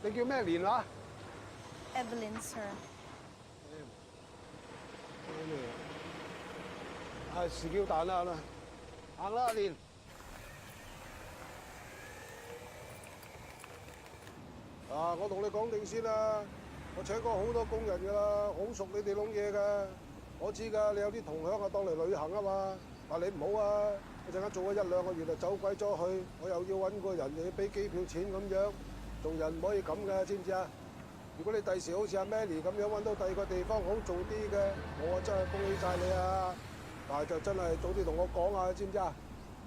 你叫咩蓮話 Evelyn, sir. 係時叫蛋啦，行啦，阿蓮。我同你講定先啦，我請過好多工人㗎啦，好熟你哋窿嘢㗎。我知㗎，你有啲同鄉啊當嚟旅行啊嘛，但你唔好啊，一陣間做咗1、2個月就走鬼咗去，我又要揾個人又要俾機票錢咁樣，做人唔可以咁㗎，知唔知啊？如果你第時好似阿 Manny 咁樣揾到第2個地方好做啲嘅，我真係恭喜晒你啊！但係就真係早啲同我講啊，知唔知啊？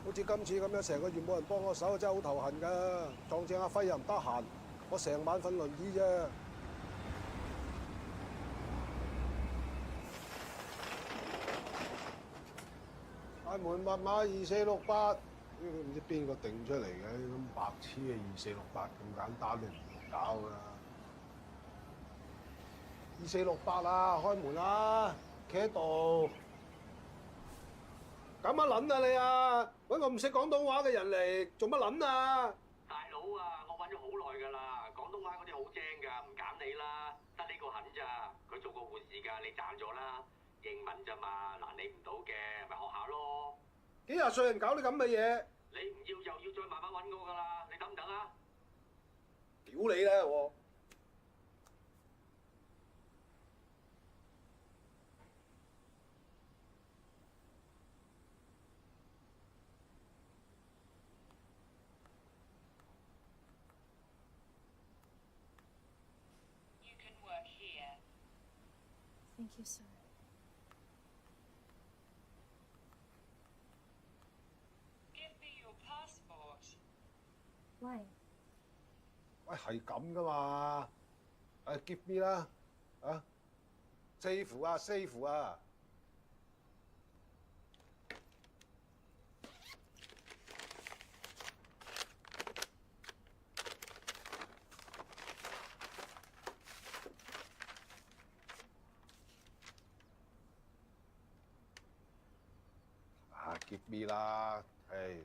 好似今次咁樣成個月冇人幫我手，真係好頭痕㗎。撞正阿輝又唔得閒，我成晚瞓輪椅啫。大門密碼2468，唔知邊個定出嚟嘅咁白痴嘅2468咁簡單，你唔搞㗎。2468啊，開門啦，企喺度。咁乜撚啊你啊！揾個唔識廣東話嘅人嚟做乜撚啊？大佬啊，我揾咗好耐㗎啦，廣東話嗰啲好精㗎，唔揀你啦，得呢個肯咋？佢做過護士㗎，你賺咗啦。英文咋嘛，難你唔到嘅，咪學下咯。幾廿歲人搞啲咁嘅嘢，你唔要又要再慢慢揾我㗎啦，你等唔等啊？屌你啦我！Thank you, sir. Give me your passport. Why? 喂，係咁噶嘛？give me 啦，啊，safe 啊，safe 啊！give me 啦，係。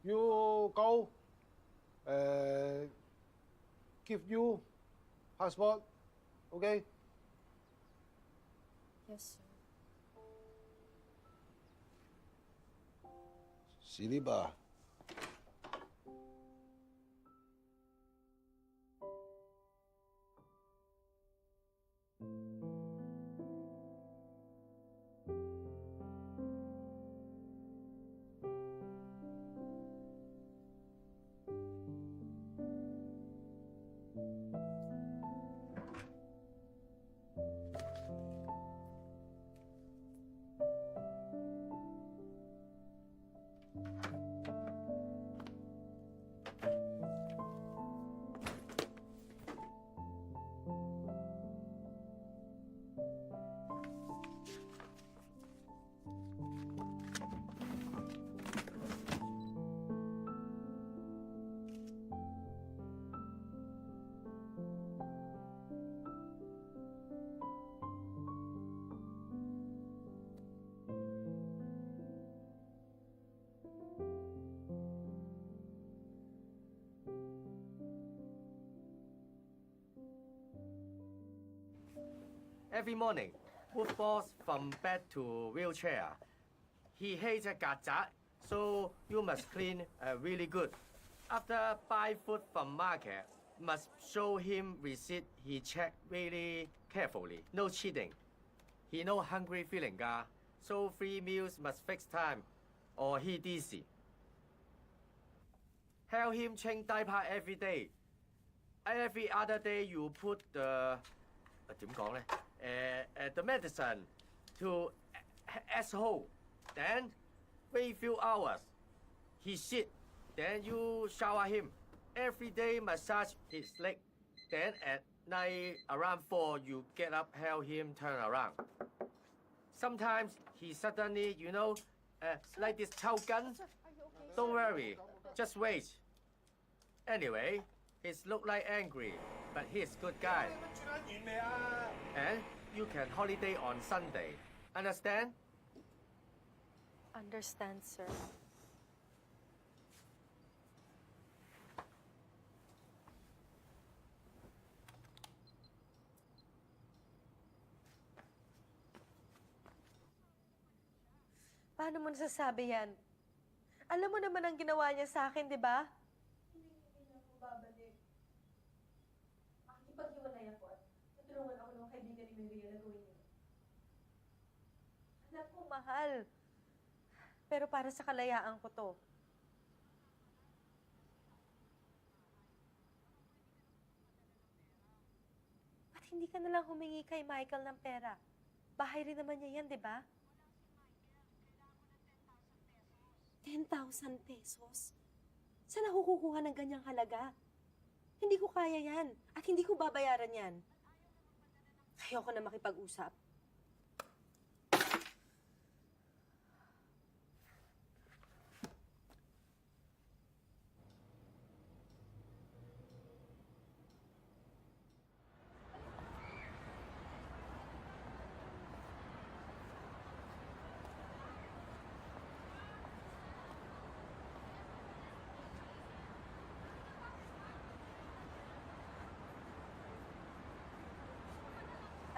You go，give you passport，OK？Yes, sir. Sleep 啊！Every morning, Wolf falls from bed to wheelchair. He hates a gazette, so you must clean really good. After buy food from market, must show him receipt. He check really carefully. No cheating. He no hungry feeling ga, so free meals must fix time, or he dizzy. Help him change diaper every day. Every other day you put the 點講咧？the medicine to asshole. Then wait few hours. He shit. Then you shower him. Every day massage his leg. Then at night around 4 you get up, help him turn around. Sometimes he suddenly, like this 抽筋. Don't worry, just wait. Anyway, he look like angry, but he's good guy. And you can holiday on Sunday. Understand? understand, sir. Paano mo nasasabi yan? Alam mo naman ang ginawa niya sa akin, di ba? Hindi na ako babalik. Makikipaghiwalay ako at tutulungan ako ng kaibigan ni Maria na gawin niya. Alam ko, mahal. Pero para sa kalayaan ko to. At hindi ka nalang humingi kay Michael ng pera. Bahay rin naman niya yan, di ba? 10,000 pesos? Saan ako kukuha ng ganyang halaga? Hindi ko kaya yan. At hindi ko babayaran yan. Ayoko na makipag-usap.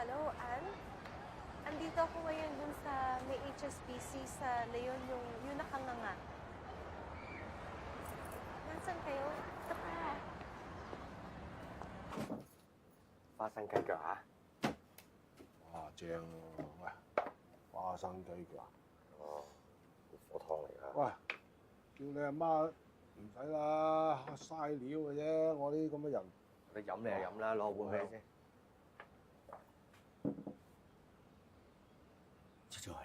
Hello, Ann? Andito ako ngayon dun sa may HSBC sa Leon, yung nakanganga. Nasaan kayo? Ito pa. 花生雞腳啊！哇，正喎！喂，花生雞腳。哦，火湯嚟㗎。喂，叫你阿媽唔使啦，嘥料嘅啫。我呢啲咁嘅人，你飲你就飲啦，攞碗俾你先。出咗去。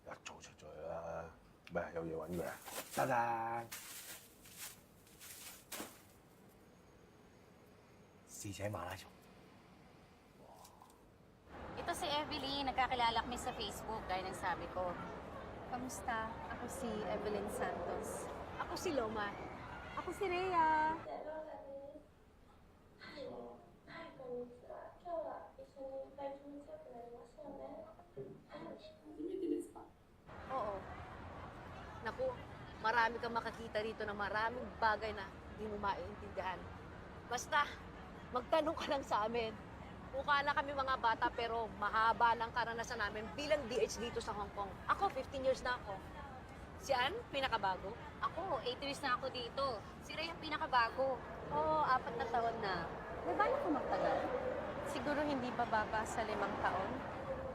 一早出咗去啦。咩有嘢揾佢啊？得啦。侍者馬拉松。 Ito si Evelyn, nagkakilala kami sa Facebook gaya ng sabi ko. Kamusta? Ako si Evelyn Santos. Ako si Loma. Ako si Rhea. Oo. Naku, marami kang makakita rito ng maraming bagay na hindi mo maiintindihan. Basta, magtanong ka lang sa amin. Mukha na kami mga bata pero mahaba ng karanasan namin bilang DH dito sa Hong Kong. Ako, 15 years na ako. Si Ann, pinakabago. Ako, 8 years na ako dito. Si Rhea pinakabago. Oo, 4 na taon na. May balak ko magtagal. Siguro hindi bababa sa 5 taon.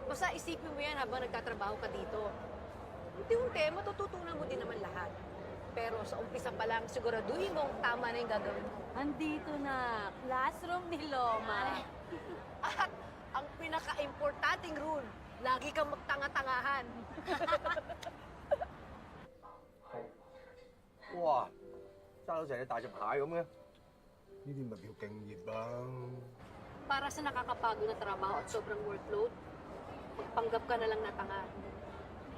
Basta isipin mo yan habang nagtatrabaho ka dito. Unti-unti, matututunan mo din naman lahat. Pero sa umpisa pa lang, siguraduhin mong tama na yung gagawin mo. Andito na, classroom ni Loma. At ang pinaka-importanting rule, lagi kang magtanga-tangahan. 哇！生到成隻大隻蟹咁嘅。呢啲咪叫敬業啦。 Para sa nakakapagod na trabaho at sobrang workload, magpanggap ka na lang na tanga.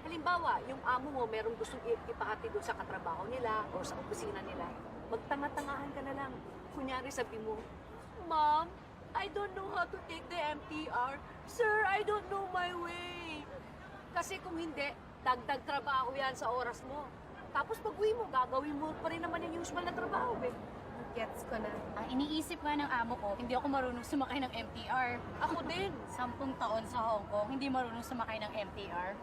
Halimbawa, yung amo mo merong gustong ipahati doon sa katrabaho nila o sa opisina nila. Magtanga-tangahan ka na lang. Kunyari sabi mo, Ma'am, I don't know how to take the MTR. Sir, I don't know my way. Kasi kung hindi, dagdag trabaho yan sa oras mo. Tapos pag uwi mo, gagawin mo pa rin naman yung usual na trabaho, eh. Gets ko na. Ang iniisip nga ng amo ko, hindi ako marunong sumakay ng MTR. Ako din. 10 taon sa Hong Kong, hindi marunong sumakay ng MTR.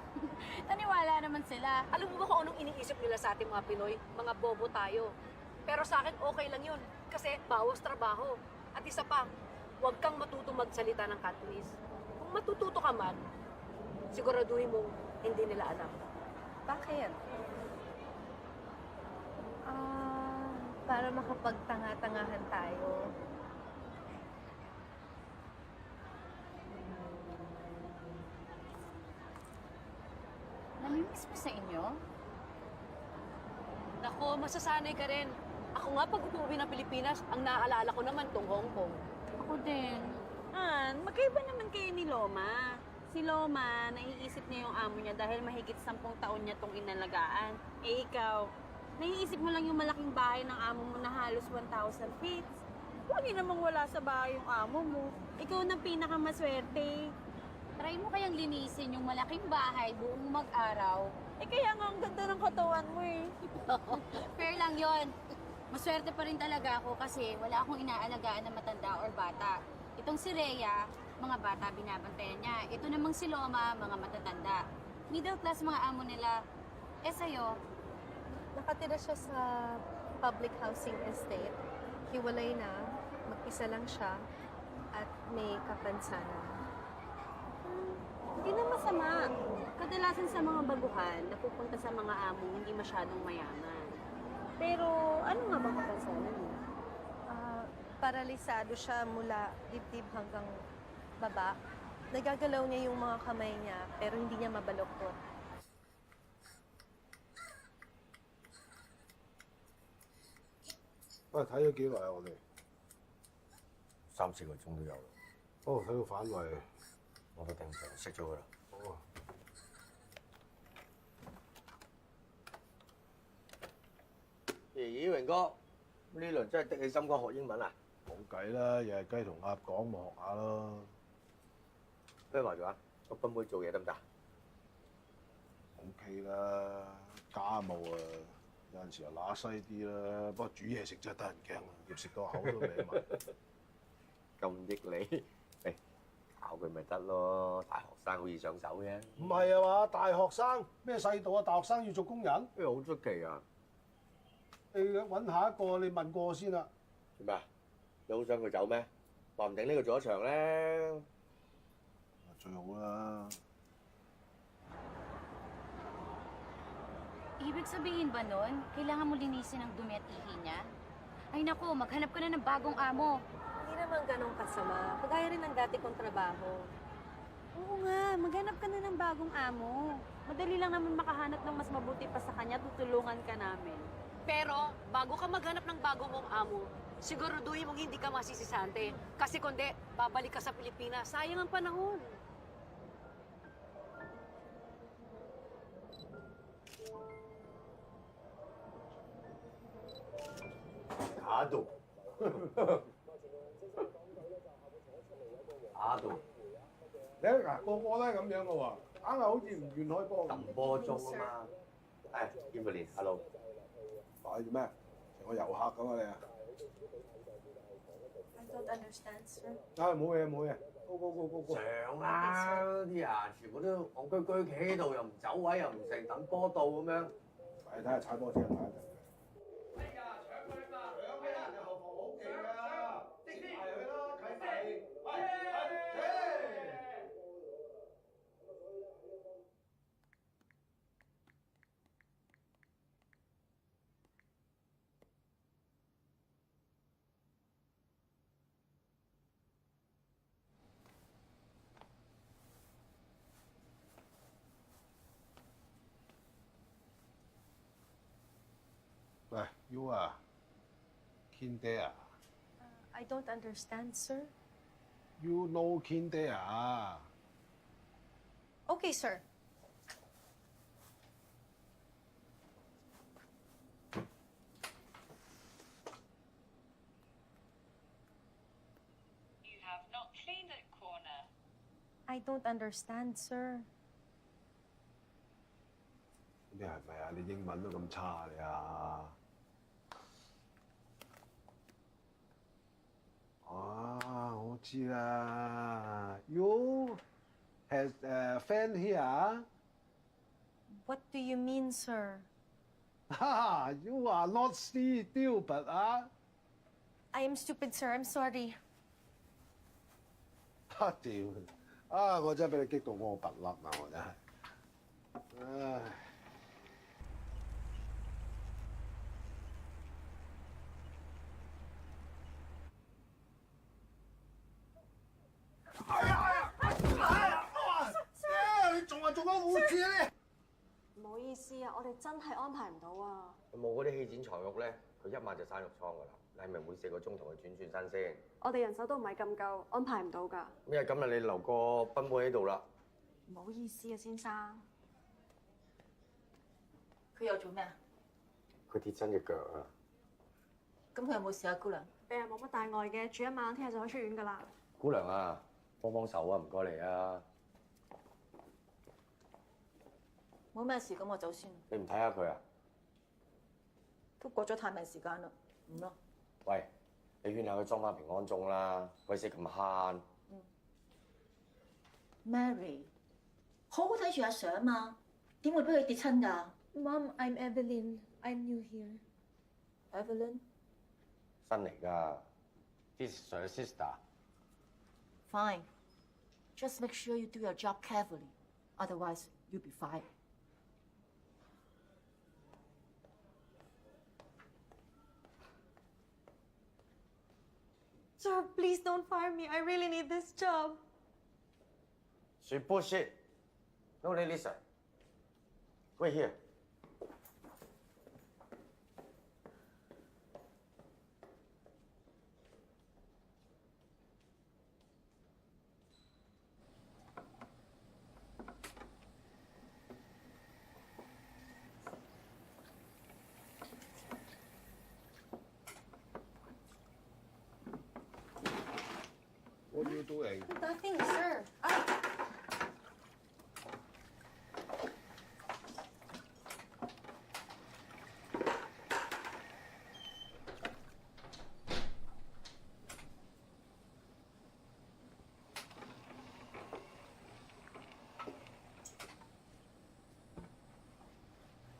Taniwala naman sila. Alam mo ba kung anong iniisip nila sa ating mga Pinoy? Mga bobo tayo. Pero sa akin, okay lang yun. Kasi bawas trabaho. At isa pa, huwag kang matutong magsalita ng Cantonese. Kung matututo ka man, siguraduhin mong hindi nila alam. Bakit? Para makapagtanga-tangahan tayo. Namimiss mo sa inyo? Nako, masasanay ka rin. Ako nga pag umuwi ng Pilipinas, ang naaalala ko naman tong Hong Kong. Ako din. Magkaiba naman kayo ni Loma. Si Loma, naiisip niya yung amo niya dahil mahigit 10 taon niya tong inalagaan. Eh ikaw, naiisip mo lang yung malaking bahay ng amo mo na halos 1,000 feet. Lagi namang wala sa bahay yung amo mo. Ikaw na pinakamaswerte. Try mo kayang naman linisin yung malaking bahay buong mag-araw. Eh kaya nga ang ganda ng katawan mo eh. Fair lang yon. Maswerte pa rin talaga ako kasi wala akong inaalagaan na matanda or bata. Itong si Rhea, mga bata binabantayan niya. Ito namang si Loma, mga matatanda. Middle class mga amo nila. Eh sa'yo, Nakatira siya sa public housing estate. Hiwalay na, mag-isa lang siya, at may kapansanan. Hindi na masama. Kadalasan sa mga baguhan, napupunta sa mga among hindi masyadong mayaman. Pero ano nga bang kapansanan niya? Paralisado siya mula dibdib hanggang baba. Nagagalaw niya yung mga kamay niya, pero hindi niya mabaloktot.喂，睇咗幾耐啊？我哋3、4個鐘都有啦，哦，睇到反胃。我都頂唔順，熄咗佢啦。哦，咦，榮哥，呢輪真係的起心肝學英文啊？冇計啦，又係雞同鴨講，咪學下咯。不如話做啊，個賓妹做嘢得唔得？OK 啦，家務啊，有陣時又乸西啲啦。不過煮嘢食真係得人驚啊，要食到口都歪埋。咁益你？誒，教佢咪得咯，大學生好易上手嘅。唔係啊嘛，大學生咩世道啊？大學生要做工人？好出奇啊！你揾下一個，你問過我先啦。做咩啊？你好想佢走咩？話唔定呢個做一場咧。最好啦。ibig sabihin ba nun, kailangan mo linisin ang dumi at ihi niya? Ay naku, maghanap ka na ng bagong amo. Hindi naman ganun kasama. Kagaya rin ng dati kong trabaho. Oo nga, maghanap ka na ng bagong amo. Madali lang naman makahanap ng mas mabuti pa sa kanya, tutulungan ka namin. Pero, bago ka maghanap ng bago mong amo, siguraduhin mong hindi ka masisisante. Kasi kundi, babalik ka sa Pilipinas. Sayang ang panahon.假到，假到，你睇嗱，個個都係咁樣嘅喎，硬係好似唔願開波咁。揼波鐘啊嘛。誒，Evelyn，hello。擺做咩？成個遊客咁啊你啊！ I don't understand, sir. 冇嘢冇嘢，go go go go go。上啦，啲人全部都戇居居企喺度，又唔走位，又唔成，等波到咁樣。嚟睇下踩波車睇下。哎呀，搶佢嘛！搶佢啦！人後防好勁㗎，即埋佢啦，啟弟。喂，You 啊，Kinder 啊 I don't understand, sir. ，You know Kinder 啊？ Okay, sir. You have not cleaned that corner. I don't understand, sir. 你係咪啊？你英文都咁差你啊？我知啦。You has a friend here? What do you mean, sir? You are not stupid 啊！ I am stupid, sir. I'm sorry. 屌！我真係俾你激到我拔笠啊！我真係。唉。你仲話做緊護士咧？唔好意思啊，我哋真係安排唔到啊。有冇嗰啲氣展財肉咧？佢一晚就生肉倉㗎啦。你係咪每4個鐘同佢轉轉身先？我哋人手都唔係咁夠，安排唔到㗎。咩咁啊？你留個賓妹喺度啦。唔好意思啊，先生。佢又做咩啊？佢跌親隻腳啊！咁佢有冇事啊，姑娘？病人冇乜大礙嘅，住一晚，聽日就可以出院㗎啦。姑娘啊，幫幫手啊，唔該你啊！冇咩事，咁我走先。你唔睇下佢啊？都過咗探命時間啦，唔咯。喂，你勸下佢裝翻平安鐘啦，鬼死咁慳。Mary，好好睇住阿 Sir 啊嘛，點會俾佢跌親㗎 Mom, I'm Evelyn. I'm new here. ？Evelyn， 新嚟㗎，This is your sister。 Fine. Just make sure you do your job carefully. Otherwise, you'll be fired. Sir, please don't fire me. I really need this job. She bullshit. No, listen. Wait here. What are you doing? Nothing, sir. Ah.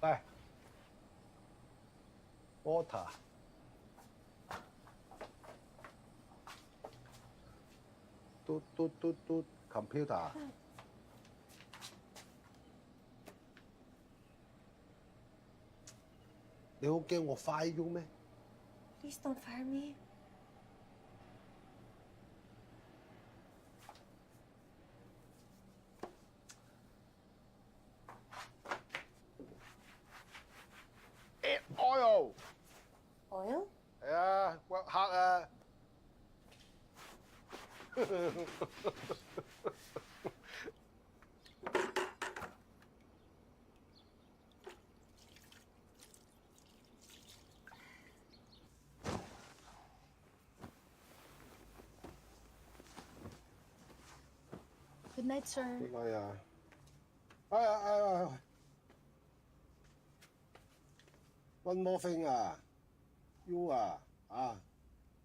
Đây. Water. Tút, computer. Mày không kêu我 fire you 咩？ Please don't fire me. Oil. Oil? 係啊，骨黑啊。Good night, sir. 係啊。哎。One more thing 啊，you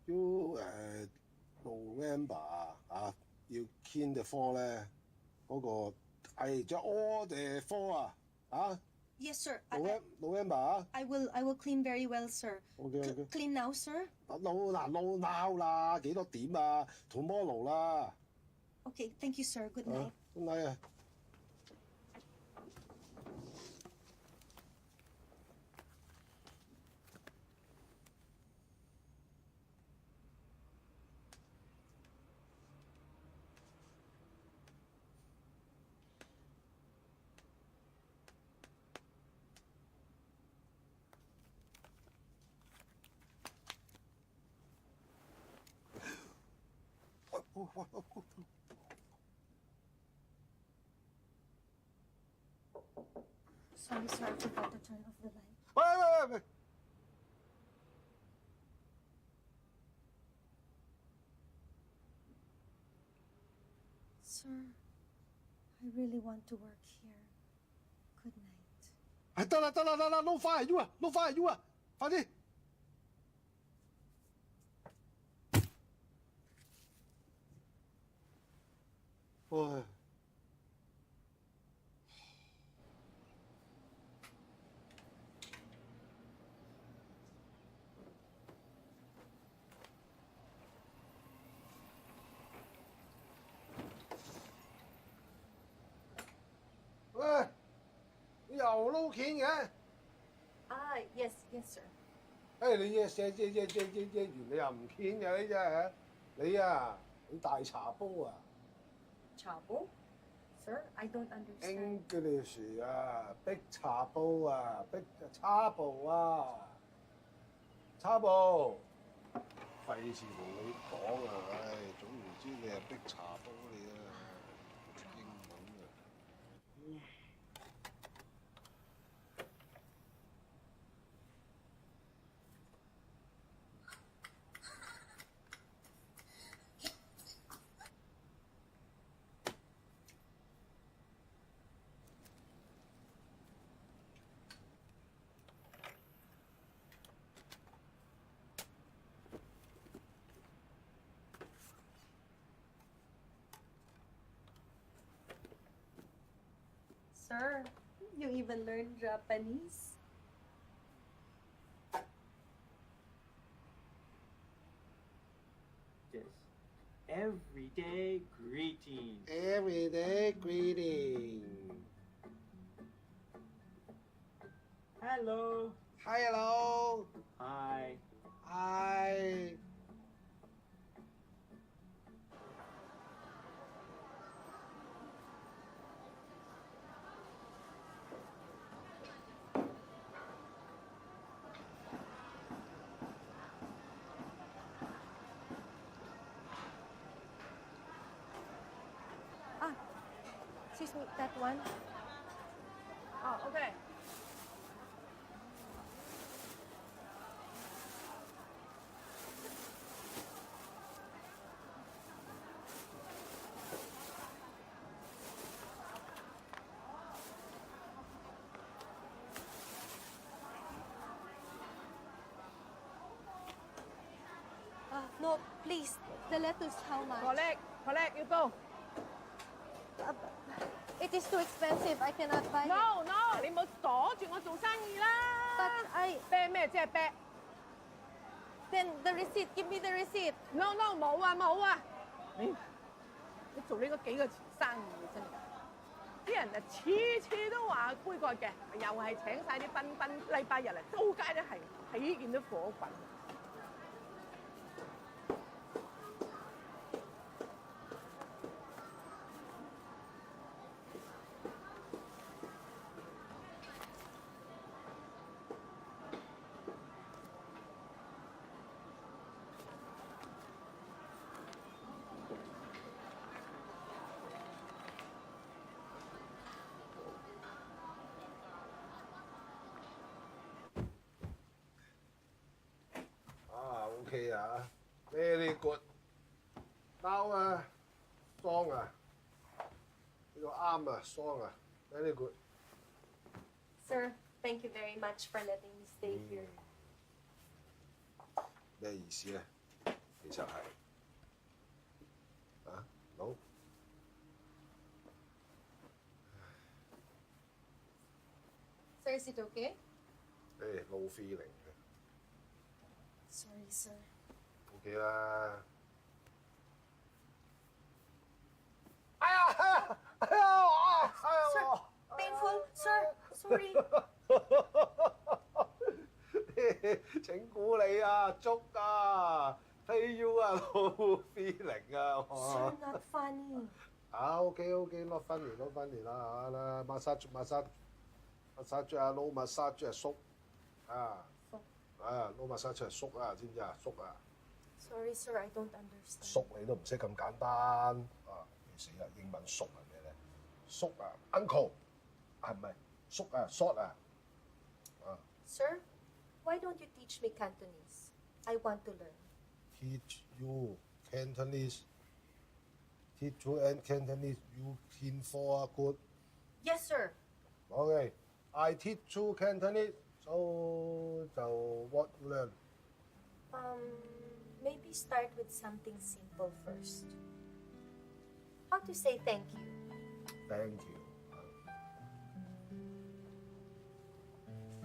you November 要 clean the floor 咧，嗰個將 all the floor Yes, sir. November 啊 I will clean very well, sir. OK Clean now, sir? now 啦，幾多點啊？tomorrow 啦。 Okay, thank you, sir. Good night. Good night 啊。Sorry, sir. I forgot to turn off the light. 喂！ Sir, I really want to work here. Good night. 得啦，no fire you 啊，no fire you 啊，快啲！喂！喂！你又撈鉗嘅？ Yes, sir. 你嘢完你又唔鉗嘅，你真係你大茶煲啊 Chabo? Sir, I don't understand. ！English 逼茶煲啊，逼叉煲啊，叉煲。費事同你講啊，總言之你係逼茶煲你啊，英文啊。Sir, you even learned Japanese. Yes. Everyday greetings. Everyday greeting. Hello. Hello. Hi. Hi. Excuse me, that one? Oh, okay. No, please. The lettuce, how much? Collect, you go. It is too expensive. I cannot buy it. No, 你冇阻住我做生意啦。 But I... 啤咩啫啤 Then the receipt. Give me the receipt.？No， 冇啊。你做呢個幾個錢生意真係，啲人啊次次都話杯葛嘅，又係請晒啲賓賓，禮拜日嚟周街都係，睇見都火滾。OK 啊，very good。Now 啊，song 啊，呢個啱啊，song 啊，very good。 Sir, thank you very much for letting me stay here. 咩意思咧？其實係啊，no。 Sir, is it okay? 誒，no feeling 嘅 Sorry, sir.，OK 啦。哎呀，哎呀，Sir, painful. Sir, sorry. 整蠱你啊，捉啊，pay you 啊，no feeling 啊。 Sir, not funny. 啊，OK，not funny，not funny 啦，啦，massage 啊，no massage 啊，縮啊，啊，no massage 係縮啊，知唔知啊？縮啊， Sorry, sir. I don't understand. 縮你都唔識咁簡單啊！死啦，英文縮係咩咧？縮啊，uncle 係咪？縮啊，short 啊，啊 Sir, why don't you teach me Cantonese? I want to learn.，teach you Cantonese。Teach you and Cantonese, you can for good. Yes, sir. Okay, I teach you Cantonese. So what you learn? Maybe start with something simple first. How to say thank you? Thank you.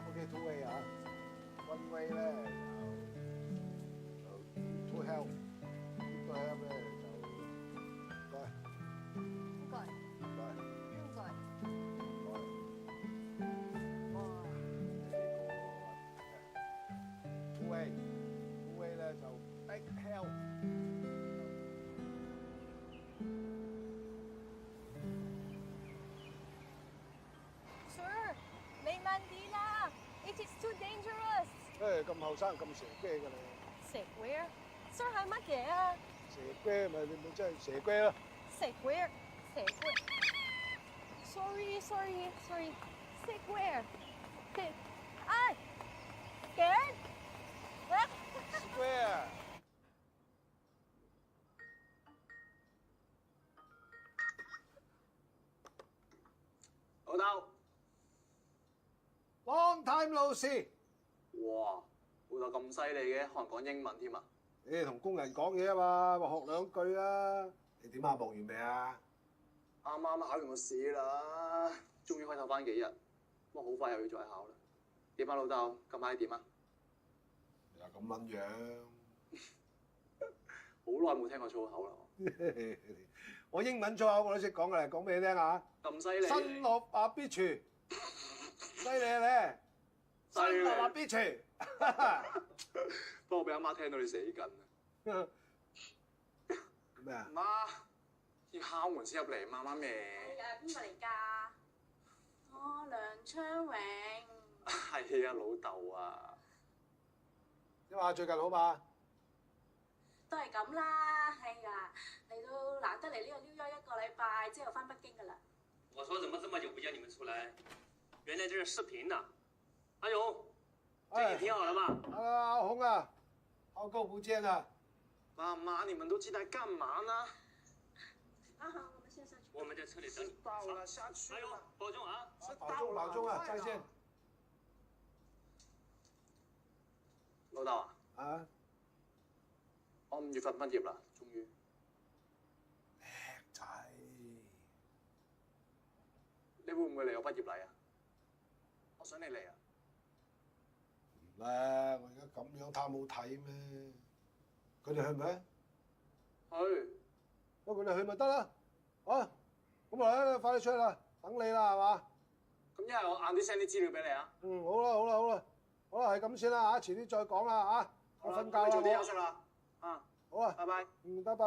Okay, two way 啊，one way 咧就 to help，to help 咧就唔該。 Good. 唔該。 Good. two way 咧就 big help。 Sir, may Mandila. It is too dangerous. 咁後生咁蛇啤㗎你，蛇龜啊 ？Sir 係乜嘢啊？蛇啤咪你咪真係蛇啤咯。蛇龜啊？蛇龜。Sorry.蛇龜。Ay! Scared? Square。 老豆， Long time no see。 哇，老豆咁犀利嘅，可能講英文添啊！你同工人講嘢啊嘛，話學兩句啊。你點啊？忙完未啊？啱啱考完個試啦，終於可以唞翻幾日，不過好快又要再考啦。點啊，老豆？近排點啊？又咁撚樣，好耐冇聽過粗口啦。我英文粗口我都識講嘅，講俾你聽下。咁犀利！新落阿 B 廚，犀利咧！新落阿 B 廚，不過俾阿媽聽到你死緊啊！咩啊？媽，要敲門先入嚟，媽咪。邊個嚟㗎？哦，梁昌永。係啊，老豆啊。點啊？最近好嘛？都係咁啦，係呀，嚟到難得嚟呢個 New York 一個禮拜，之後翻北京㗎啦。我說怎麼這麼久不見你們出來？原來這是視頻呐！阿勇，最近挺好的吧？阿紅啊，好久不見啊！媽，你們都進來幹嘛呢？啊好，我們先上去。我們在車裏等你。到了，下去阿勇，保重啊！保重啊！再見。老豆啊！啊！我5月份畢業啦，終於。叻仔，你會唔會嚟我畢業禮啊？我想你嚟啊！唔啦，我而家咁樣貪好睇咩？佢哋去唔去？去。不過佢哋去咪得啦，啊！咁啊，快啲出去啦，等你啦，係嘛？咁一係我晏啲 send 啲資料俾你啊。嗯，好啦，係咁先啦嚇，遲啲再講啦嚇，我瞓覺啦，早啲休息啦。啊，好啊，拜拜。嗯，拜拜。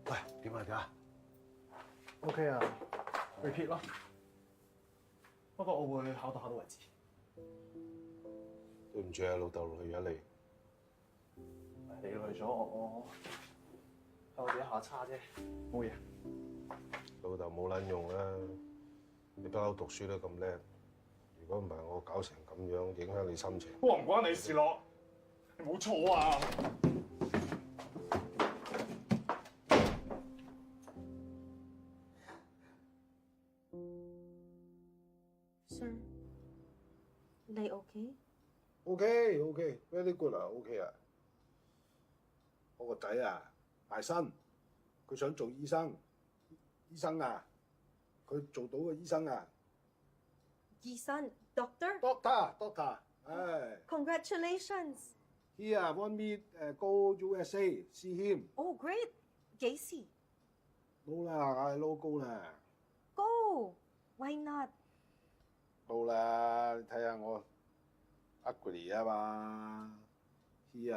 喂，點啊？OK 啊，repeat 咯。不過我會考到為止。對唔住啊，老豆累咗你。你累咗我考咗一下差啫，冇嘢。老豆冇撚用啦，你不嬲讀書都咁叻，如果唔係我搞成咁樣，影響你心情。唔關你事咯，你冇錯啊！ Sir，你 OK？OK，very good 啊，OK 啊。我個仔啊，大新，佢想做醫生啊，佢做到個醫生啊。醫生 ，Doctor。Doctor，唉。Congratulations。He want me go USA see him。Oh great，幾時？撈啦，我係撈高啦。Go，why not？撈啦，你睇下我 ugly 啊嘛。He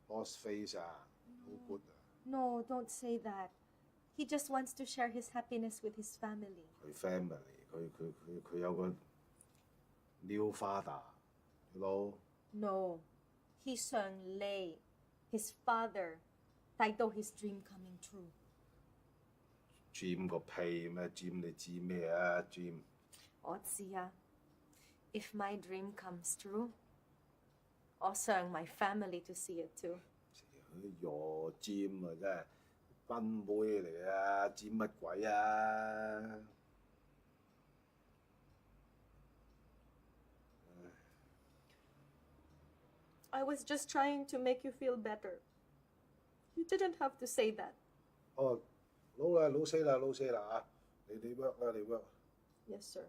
lost face 啊，好 good 啊。No, don't say that. He just wants to share his happiness with his family. 佢 family，佢有個 new father，you know？ No, he 想你 his father 睇到 his dream coming true. dream 個屁咩 ？dream 你知咩啊 ？dream 我知啊。If my dream comes true， 我想 my family to see it too. 哟 dream 啊，真係賓妹嚟啊！dream 乜鬼啊？ I was just trying to make you feel better. You didn't have to say that. 哦，老死啦啊！你 work 啦，你 work。 Yes, sir.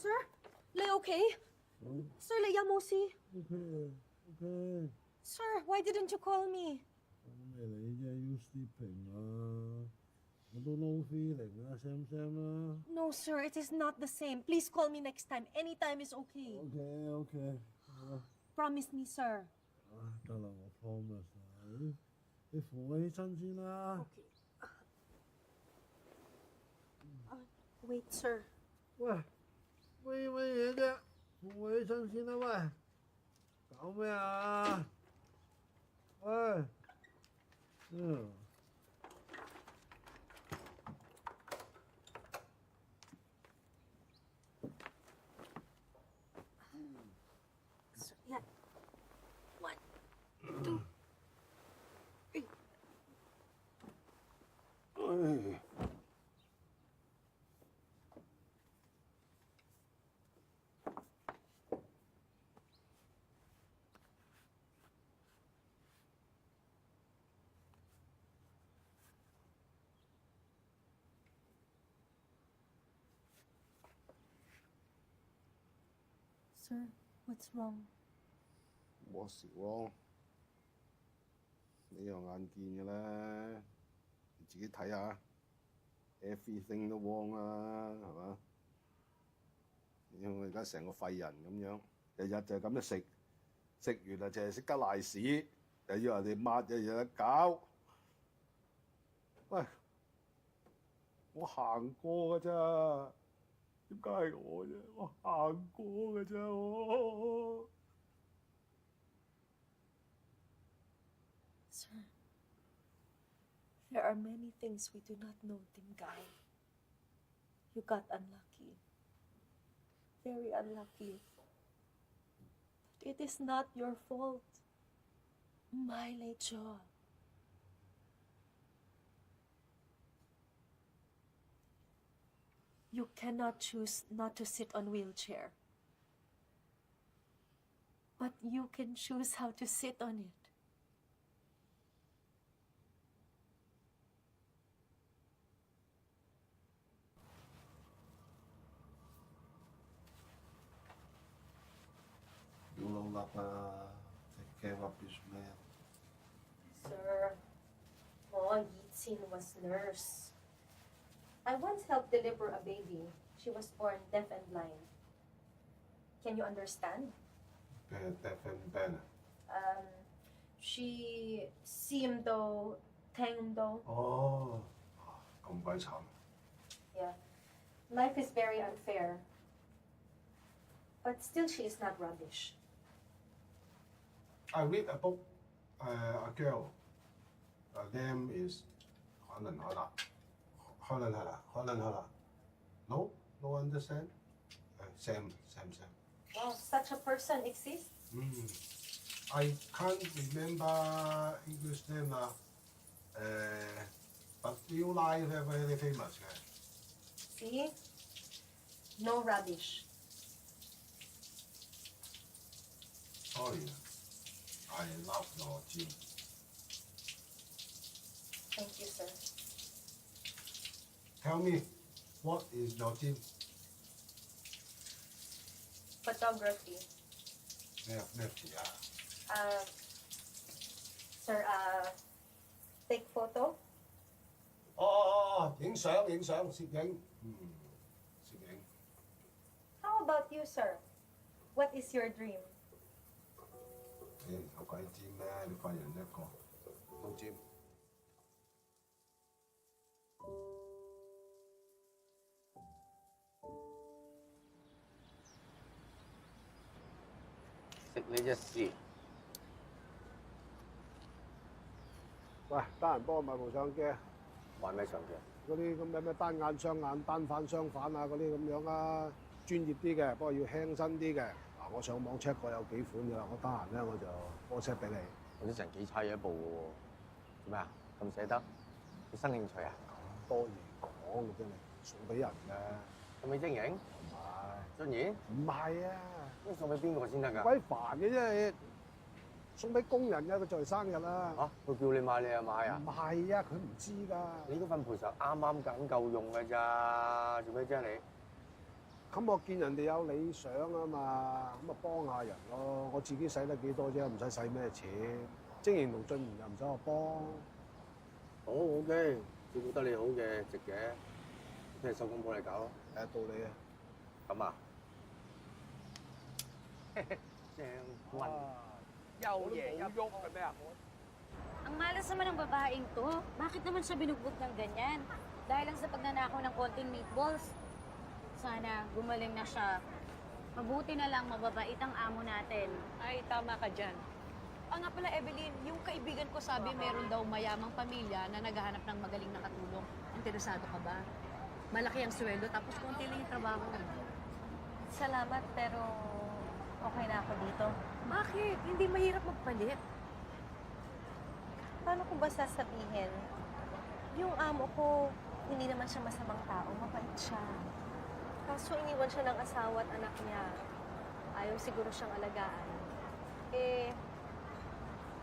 Sir, 你 OK? Sir, 你有冇事 OK。 Sir, why didn't you call me? 咩你啫？You sleeping 啊？我都 no feeling 啊，Sam 啦。No, sir, it is not the same. Please call me next time. Anytime is okay. OK。 Promise me, sir. 得啦，我 promise 啦。你扶我起身先啦。 Wait, sir. 喂，乜嘢啫？扶我起身先啦，喂！搞咩啊？喂！Sir, yeah. 1, 2, 3. 唉。 Sir, what's wrong? 冇事喎，你有眼見嘅啦，你自己睇下 ，everything 都 wrong 啦，係嘛？因為我而家成個廢人咁樣，日日就係咁樣食，食完啊就係識得賴屎，又要人哋抹，又有得搞。喂，我行過㗎咋？點解係我啫？我行過㗎咋我。 Sir, there are many things we do not know, Tingkai. You got unlucky. Very unlucky. But it is not your fault. My Lecho. You cannot choose not to sit on wheelchair. But you can choose how to sit on it. You know that take care of this man. Sir, Ma Yitsin was nurse. I once helped deliver a baby. She was born deaf and blind. Can you understand? Deaf and blind. She Simdo, Tengdo. Oh, 咁鬼慘。 Yeah. Life is very unfair. But still, she is not rubbish. I read a book, a girl. Her name is Helen Hala. No, no understand. Sam. Wow, such a person exists? I can't remember English name now. But real life very famous. See? No rubbish. Sorry, I love your gym. Thank you, sir. Tell me, what is your gym? Photography. Yeah. Sir, take photo? 影相，攝影。攝影。 How about you, sir? What is your dream? 有鬼知咩？你廢人一個，冇尖。食你隻屎！喂，得閒幫我買部相機啊！買咩相機？嗰啲咁咩單眼、雙眼、單反、雙反啊，嗰啲咁樣啊，專業啲嘅，不過要輕身啲嘅。嗱，我上網 check 過有幾款㗎啦，我得閒咧我就 WhatsApp 俾你。嗰啲成幾差嘢一部嘅喎，做咩啊？咁捨得？你新興趣啊？咁多嘢講嘅啫，你送俾人嘅。送俾晶瑩？唔係。俊賢？唔係啊。咁送俾邊個先得㗎？鬼煩嘅啫，送俾工人㗎，佢就嚟生日啦。嚇！佢叫你買你又買啊？唔係啊，佢唔知㗎。你嗰份賠償啱啱夠用㗎咋，做咩啫你？咁我見人哋有理想啊嘛，咁啊幫下人咯。我自己使得幾多啫，唔使使咩錢。經營同進言又唔使我幫。好 OK，照顧得你好嘅，值嘅。聽日收工幫你搞咯。誒，到你啊。咁啊？正棍。有嘢有喐嘅咩啊？ Ang malas naman ng babaeng to. Bakit naman siya binugbog ng ganyan? Dahil lang sa pagnanakaw ng konting meatballs. Sana gumaling na siya. Mabuti na lang mababait ang amo natin. Ay, tama ka dyan. Nga pala, Evelyn, yung kaibigan ko sabi meron daw mayamang pamilya na naghahanap ng magaling na katulong. Interesado ka ba? Malaki ang sweldo tapos konti lang yung trabaho. Salamat, pero okay na ako dito. Bakit? Hindi mahirap magpalit. Paano ko ba sasabihin? Yung amo ko, hindi naman siya masamang tao, mabait siya. Kaso iniwan siya ng asawa at anak niya. Ayaw siguro siyang alagaan. Eh,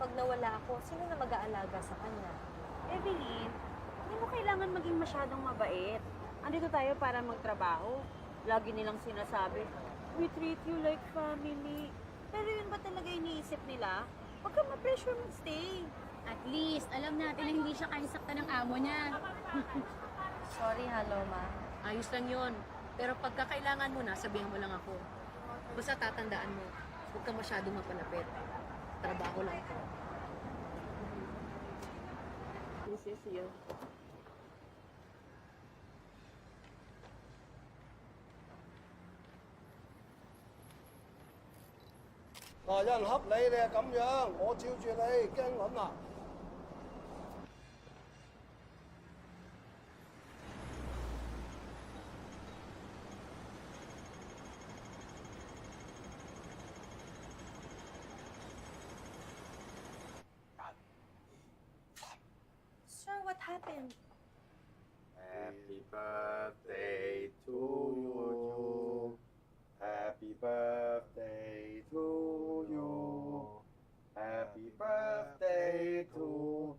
pag nawala ako, sino na mag-aalaga sa kanya? Evelyn, hindi mo kailangan maging masyadong mabait. Andito tayo para magtrabaho. Lagi nilang sinasabi, we treat you like family. Pero yun ba talaga iniisip nila? Huwag ka ma-pressure mag-stay. At least, alam natin na hindi siya kayang saktan ng amo niya. Sorry, Loma. Ayos lang yun. Pero pagka kailangan mo na, sabihan mo lang ako. Basta tatandaan mo, huwag ka masyadong mapalapit. Trabaho lang ito. This is you.嗱，有人恰你，你係咁樣，我照住你，驚撚啊！Sir, what happened? Happy birthday to you. Happy birthday to you. Happy birthday to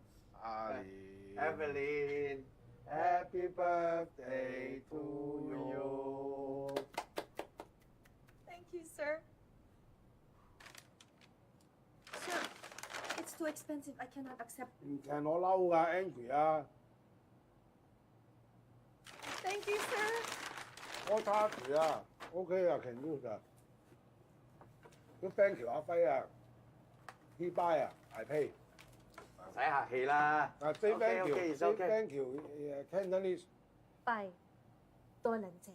Evelyn. Happy birthday to you. Thank you, sir. Sir, it's too expensive. I cannot accept. 唔係我嬲㗎，Angry 啊！ Thank you, sir. 我差住啊，OK 啊，can do 㗎。咁 thank you 阿輝啊，he buy 啊，I pay。唔使客氣啦。啊，say thank OK，OK，it's you，say OK thank you，Cantonese。 Bye. 多撚謝。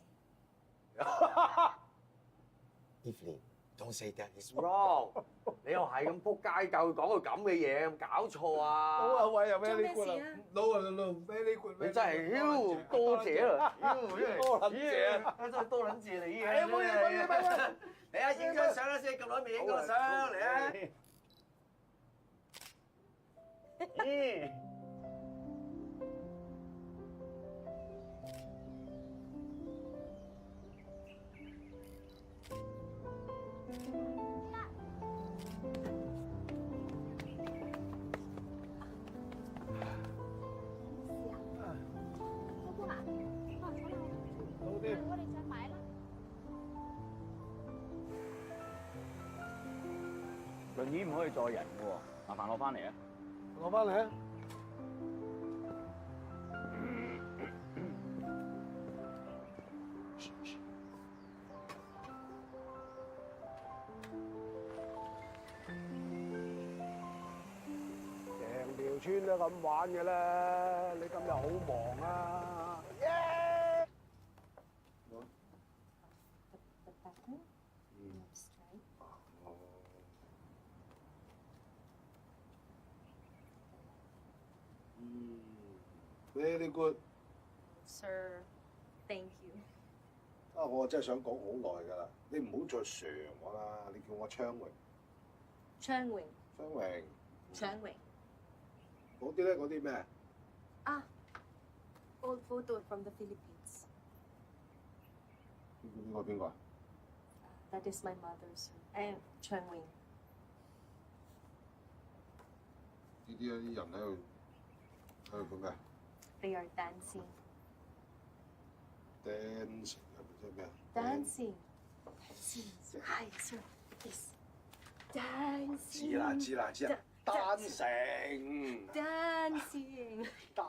Evelyn, don't say that. It's wrong. 你又係咁撲街教佢講句咁嘅嘢，有冇搞錯啊？好啊，喂，又 very 做 good 咩事啊啊！no 啊 no，very good。你真係妖多謝啦，妖多撚謝啊！真係多撚謝你嘅。哎呀冇嘢冇嘢冇嘢嚟啊，影張相啦先，咁耐未影過相，嚟啊！咦？好啲。輪椅唔可以載人嘅喎，麻煩攞翻嚟啊！攞翻嚟啊！成條村都咁玩嘅啦，你今日好忙啊！耶！ The pattern, left stripe. Very good。 Sir, thank you. 啊，我真係想講好耐㗎啦，你唔好再常我啦，你叫我昌榮。昌榮，昌榮，昌榮。嗰啲咧，嗰啲咩？ Ah, old photo from the Philippines. 邊個啊？ That is my mother's. Trang Wing. 呢啲人喺度做咩 They are dancing.？Dancing 係咪即係咩啊 Dancing. Dancing, sir. Hi, sir. Yes. Dancing. 知啦，單成。 Dancing. 單。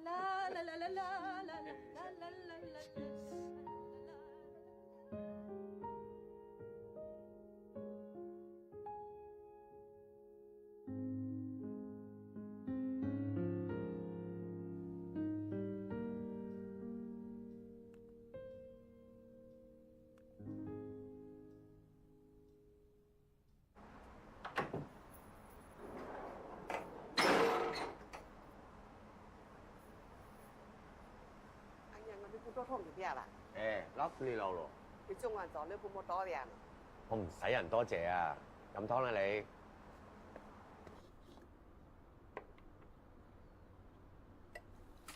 La la la la la la la la la la la. lovely 咯。你中環咗呢半冇多人。我唔使人多謝啊，飲湯啦你。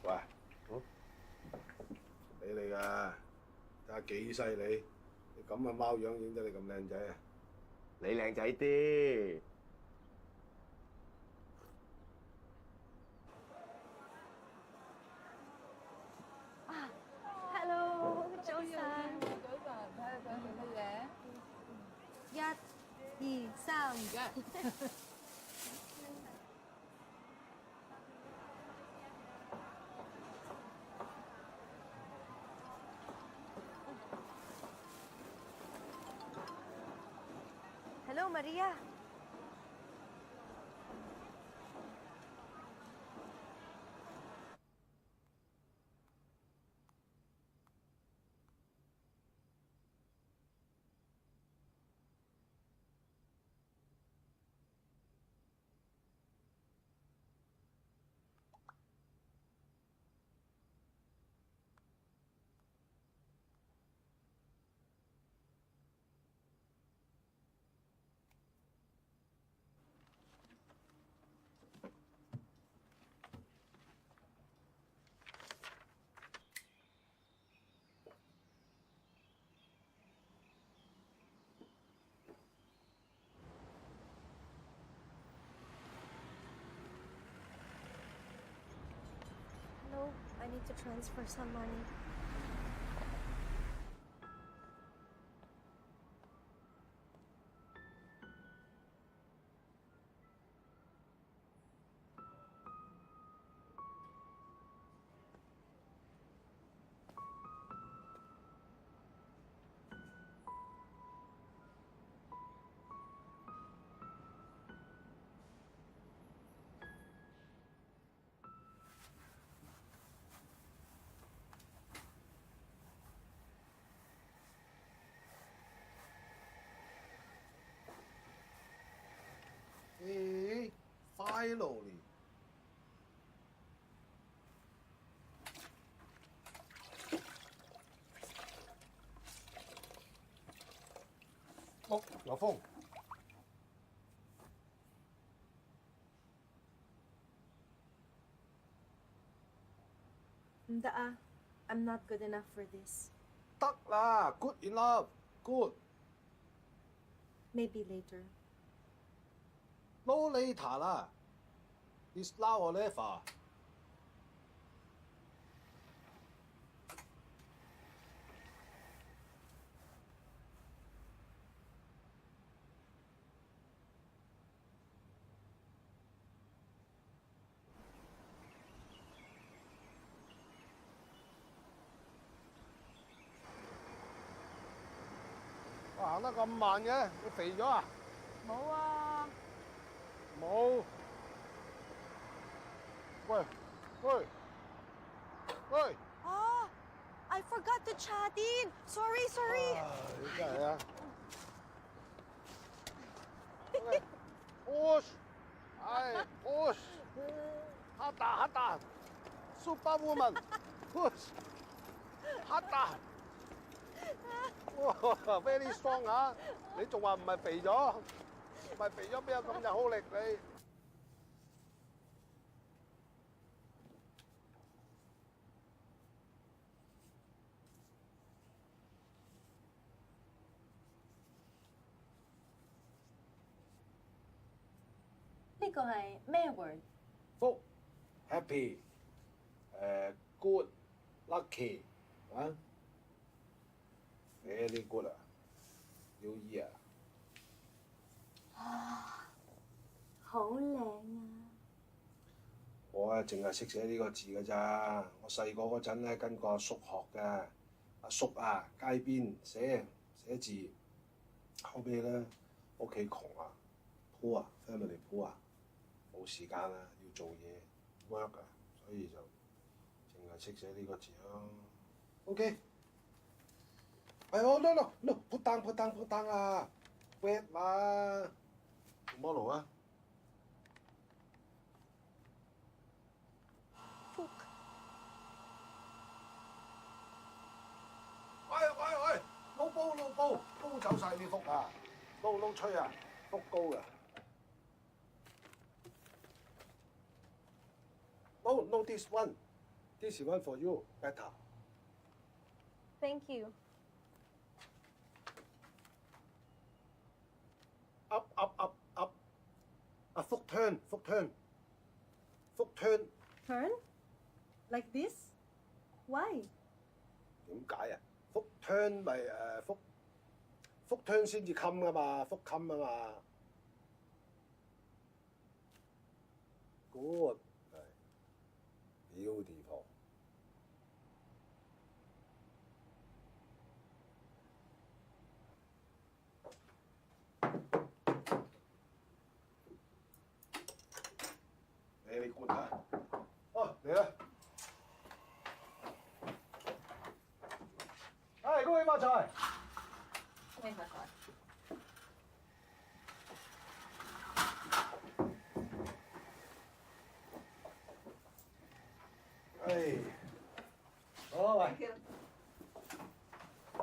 喂，俾你㗎，睇下幾犀利！你咁嘅貓樣影得你咁靚仔啊！你靚仔啲。啊 ，Hello， 早晨。早晨，睇下想食乜嘢？1、2、3。Hello, Maria. Hello, I need to transfer some money. Finally. Oh, 有風。唔得啊 I'm not good enough for this. 得啦 ，good enough, good. Maybe later. No later 啦 ，it's now or never。哇，行得咁慢嘅，你肥咗啊？冇啊。冇。喂，喂，喂！ Oh, I forgot to chat in. Sorry, sorry. 你真係啊！push， 哎 push， hada superwoman，push， hada。哇 ，very strong 啊！你仲話唔係肥咗？唔係肥咗邊有咁有好力你？呢個係咩 word？ 福 ，happy， good，lucky，啊？ Very good 啊，New Year。啊，好靚啊！我啊，淨係識寫呢個字㗎咋。我細個嗰陣咧，跟個阿叔學嘅。阿叔啊，街邊寫字，後尾咧屋企窮啊 ，poor 啊 ，family poor 啊，冇時間啊，要做嘢 work 啊，所以就淨係識寫呢個字咯。OK。哎哦，no，put down 啊 ，wait 嘛 ，tomorrow 啊。喂，撈煲走晒啲福啊！撈吹啊，福高嘅。No, this one for you, better. Thank you. Up. 啊，福 turn. Turn? Like this? Why? 點解啊？福 turn 咪福 turn 先至襟噶嘛，福襟啊嘛。Good， beautiful。Very good 啊！哦，嚟啦！恭喜發財！恭喜發財！好喂。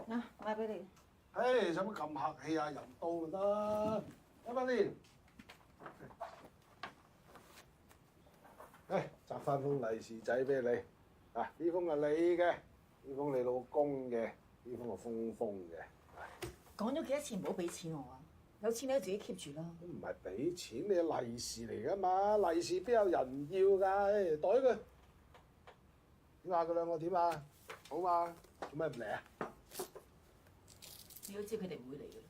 嗱，買俾你。使乜咁客氣啊？人到咪得。100年。摘翻封利是仔俾你。啊，呢封係你嘅，呢封你老公嘅。呢封係封嘅。講咗幾多次唔好俾錢我啊！有錢你都自己 keep 住啦。都唔係俾錢，你係利是嚟噶嘛？利是邊有人要㗎？袋佢。點啊？佢兩個點啊？好嘛？做咩唔嚟啊？你都知佢哋唔會嚟嘅。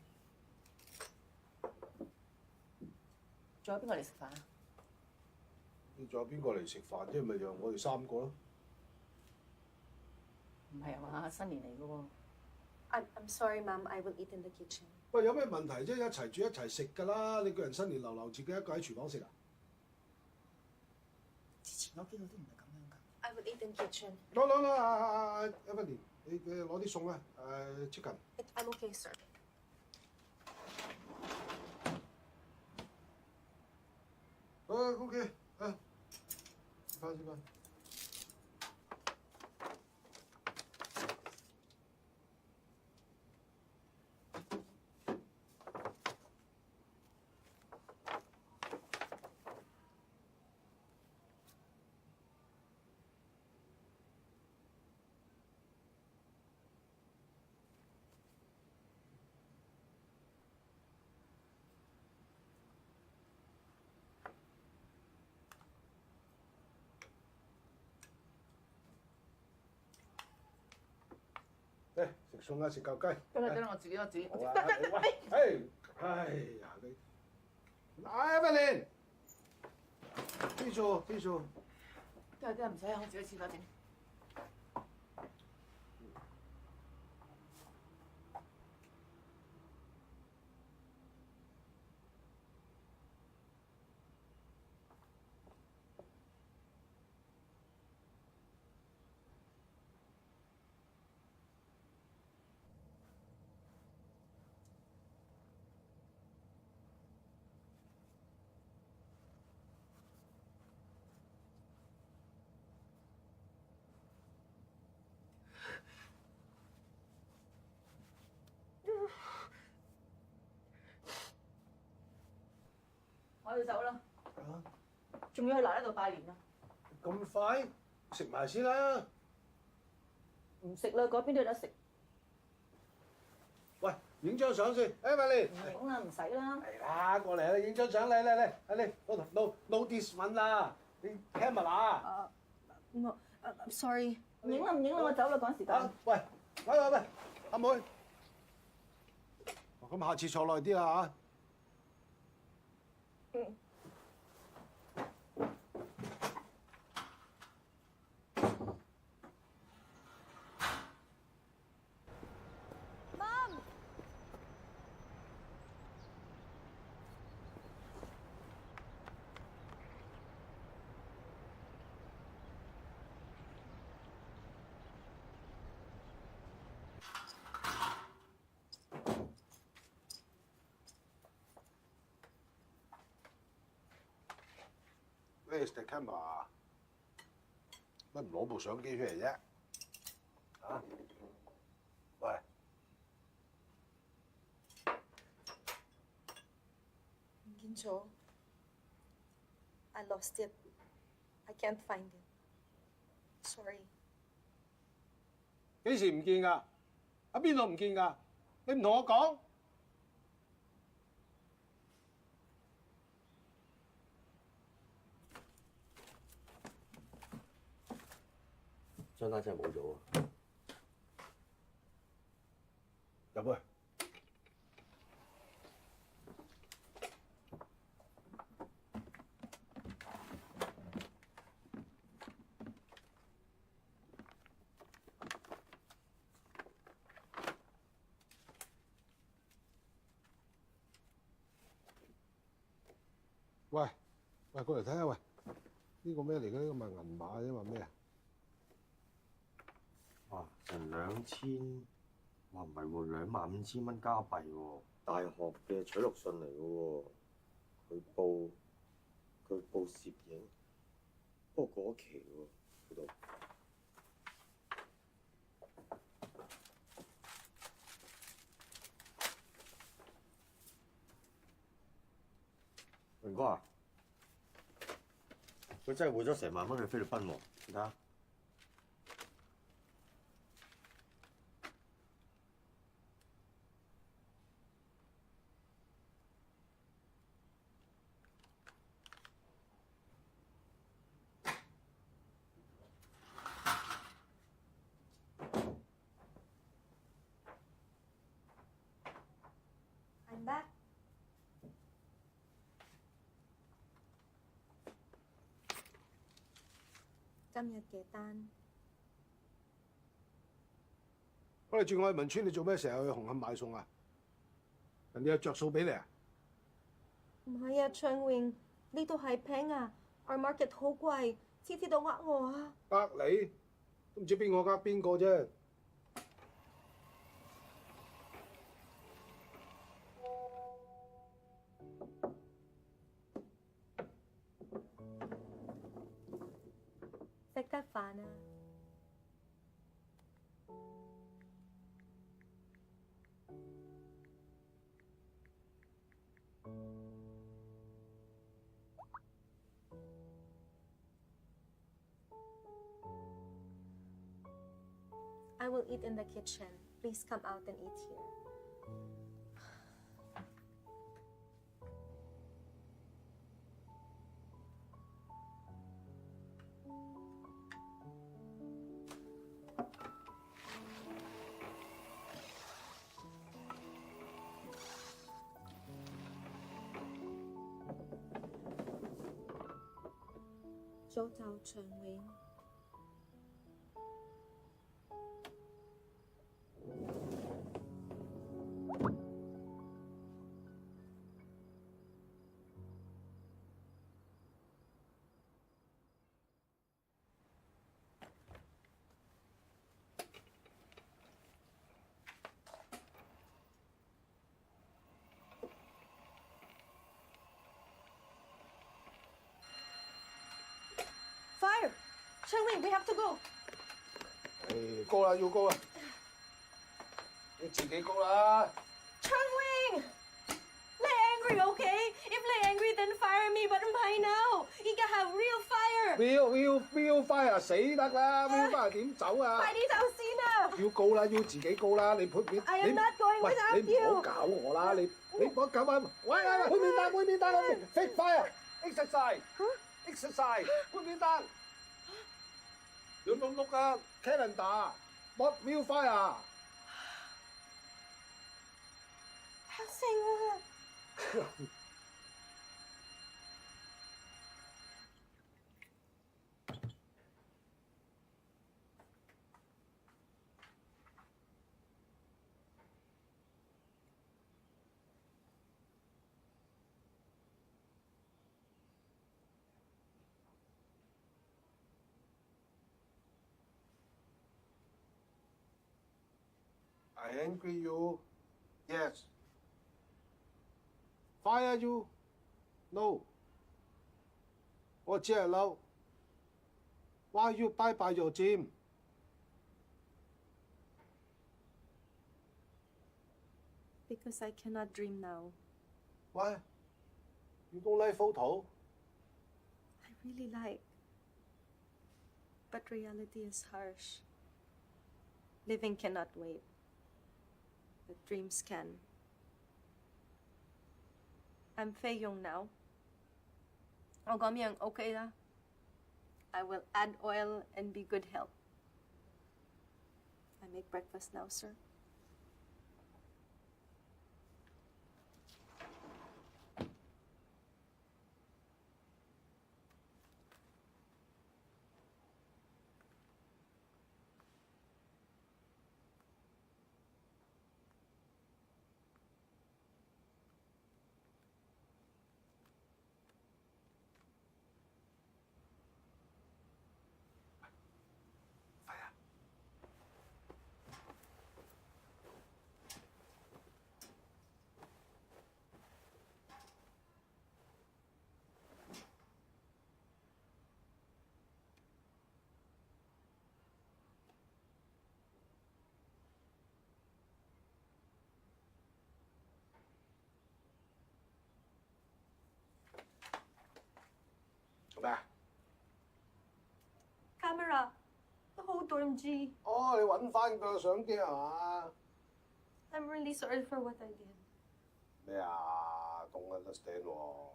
仲有邊個嚟食飯啊？你仲有邊個嚟食飯啫？咪就我哋3個咯。唔係啊嘛，新年嚟嘅喎。I'm sorry, Mom. I will eat in the kitchen. 喂，有咩問題啫？一齊煮一齊食㗎啦！你個人新年流流，自己一個喺廚房食啊？之前嗰幾個都唔係咁樣㗎。I will eat in kitchen. No, Evelyn，你攞啲餸啊，chicken。I'm okay, sir. OK， 食飯。食餸啊，食嚿雞。得啦，我自己。好啊，喂，哎呀你，Evelyn， 記住。得唔使，我自己試下整。我要走啦。仲要去奶奶度拜年啊！咁快？食埋先啦。唔食啦，嗰邊都有得食。喂，影張相先，Evelyn。唔影啦，唔使啦。嚟啦，過嚟啦，影張相，嚟，嗰度 no this one 啦，你 camera。I'm sorry. 唔影啦，我走啦，趕時間。喂，阿妹。咁下次坐耐啲啦嚇。嗯。Where's the camera？ 乜唔攞部相機出嚟啫？啊？喂！唔見咗。I lost it. I can't find it. Sorry. 幾時唔見㗎？喺邊度唔見㗎？你唔同我講？張單真係冇咗喎。入去。喂，過嚟睇下喂，呢個咩嚟嘅？呢個咪銀碼啫嘛咩啊？哇！成2000，哇唔係喎，25,000蚊加幣喎，大學嘅取錄信嚟嘅喎，佢報攝影，不過過期喎嗰度。榮哥啊，佢真係匯咗成萬蚊去菲律賓喎，你睇下。I'm back. 今日嘅單，我哋住愛民村，你做咩成日去紅磡買餸啊？人哋有着數俾你啊？唔係啊，長榮，呢度係平啊 ，our market 好貴，次次都呃我啊！呃你，都唔知邊個呃邊個啫。食得飯啊！I will eat in the kitchen. Please come out and eat here.早唞，長永。Fire! Changwing, we have to go. 高啦，要高啦，你自己高啦。Changwing! Lay angry, okay? If lay angry, then fire me, but by now. You gotta have real fire. Real fire 死得啦！Real fire 點走啊？快啲走先啊！要高啦，要自己高啦！你配面， I am not going 喂， without 你唔 you. 好搞我啦！你唔好搞我！喂，配面單，fake fire，exercise，配面單。666啊 ，Canada，what real fire？嚇死我啦！I angry you. Yes. Fire you. No. 我只係嬲。Why you bye bye your gym? Because I cannot dream now. Why? You don't like photo? I really like. But reality is harsh. Living cannot wait. But dreams can. I'm Fei Yong now. 我咁樣 OK 啦。I will add oil and be good health. I make breakfast now, sir.咩啊 Camera. The whole dorm G. 哦，你揾翻個相機係嘛？ I'm really sorry for what I did. 咩啊？ Don't understand 喎。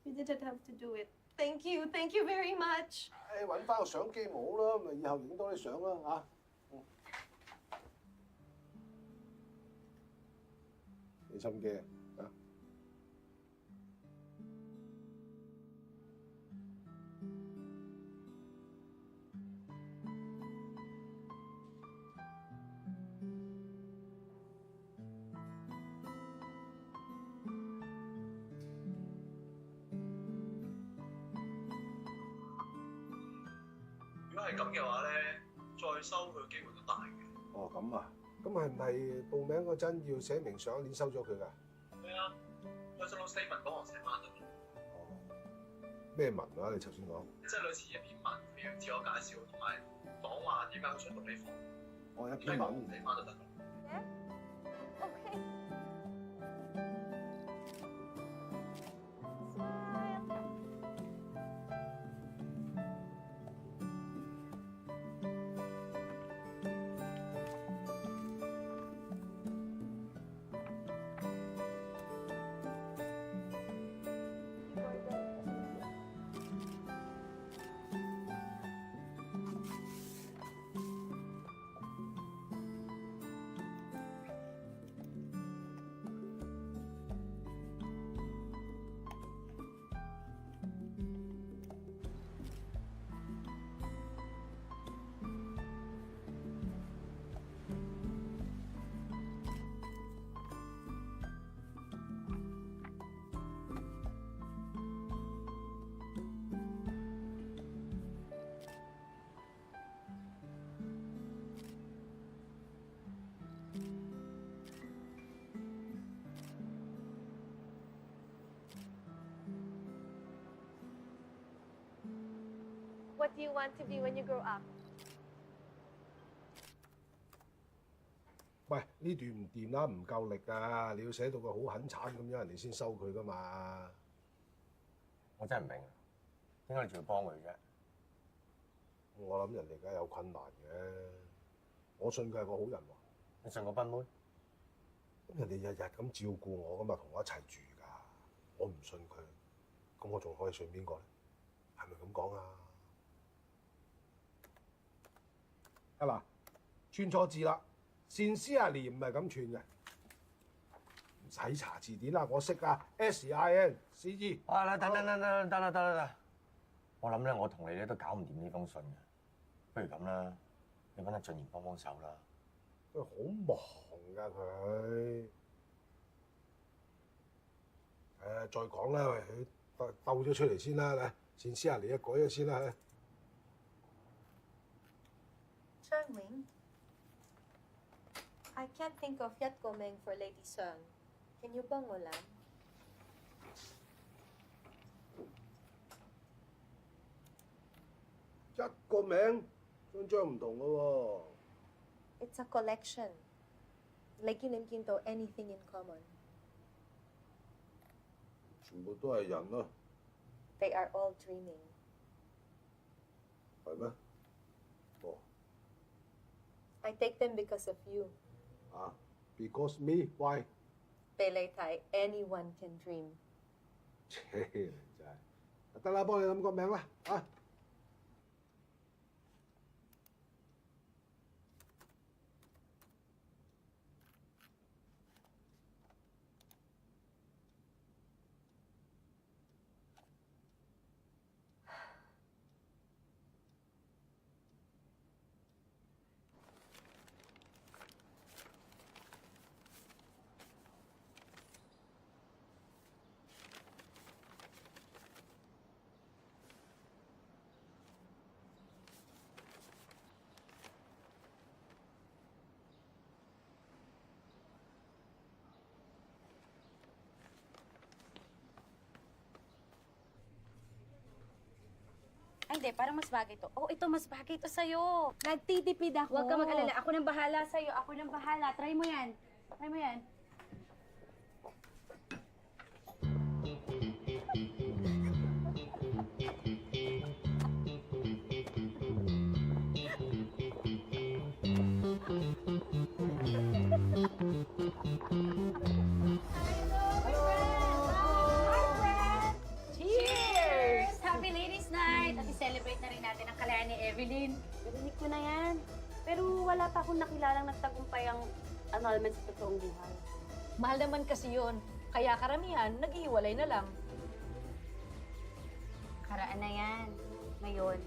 You didn't have to do it. Thank you. Thank you very much. 誒，揾翻個相機冇啦，咪以後影多啲相啦嚇。你心機啊？ 如果係咁嘅話咧，再收佢嘅機會都大嘅。哦，咁啊，咁係唔係報名嗰陣要寫明上一年收咗佢㗎？係啊，personal statement 嗰行成晚得。咩文啊？你頭先講？即係類似一篇文，譬如自我介紹同埋講話點解好想讀呢科。我一篇文寫翻就得啦。 Okay. What do you want to be when you grow up? 喂，呢段唔掂啦，唔夠力啊！你要寫到佢好狠慘咁樣，人哋先收佢㗎嘛。我真係唔明，點解你仲要幫佢嘅？我諗人哋梗係有困難嘅，我信佢係個好人喎。你信個賓妹？咁人哋日日咁照顧我，咁啊同我一齊住㗎。我唔信佢，咁我仲可以信邊個咧？係咪咁講啊？啊嗱，串錯字啦！善思啊，年唔係咁串嘅。使查字典啦，我識㗎 SINCE。啊啦，得啦，我諗咧，我同你咧都搞唔掂呢封信嘅，不如咁啦，你揾阿俊賢幫幫手啦。佢好忙㗎佢。再講啦，喂，佢鬥咗出嚟先啦，嚟，先試下嚟一改咗先啦。張永 I can't think of 一個名 for Lady Sung. Can you 幫我諗？一個名，張唔同嘅喎。It's a collection. 你見唔見到 anything in common? 全部都係人咯。They are all dreaming. 係咩？哦。I take them because of you. 啊 ？Because me? Why？ 俾你睇 anyone can dream. 切，真係。得啦，幫你諗個名啦，啊！Ay, hindi. Parang mas bagay to. Oh, ito, mas bagay to sa'yo. Nagtitipid ako. Huwag ka mag-alala. Ako nang bahala sa'yo. Ako nang bahala. Try mo yan. Try mo yan. Cheers! Happy Ladies Night! At i-celebrate na rin natin ang kalayaan ni Evelyn. Narinig ko na yan. Pero wala pa akong nakilalang nagtagumpay ang annulment sa totoong buhay. Mahal naman kasi yun. Kaya karamihan, naghihiwalay na lang. Karaan na yan. Ngayon,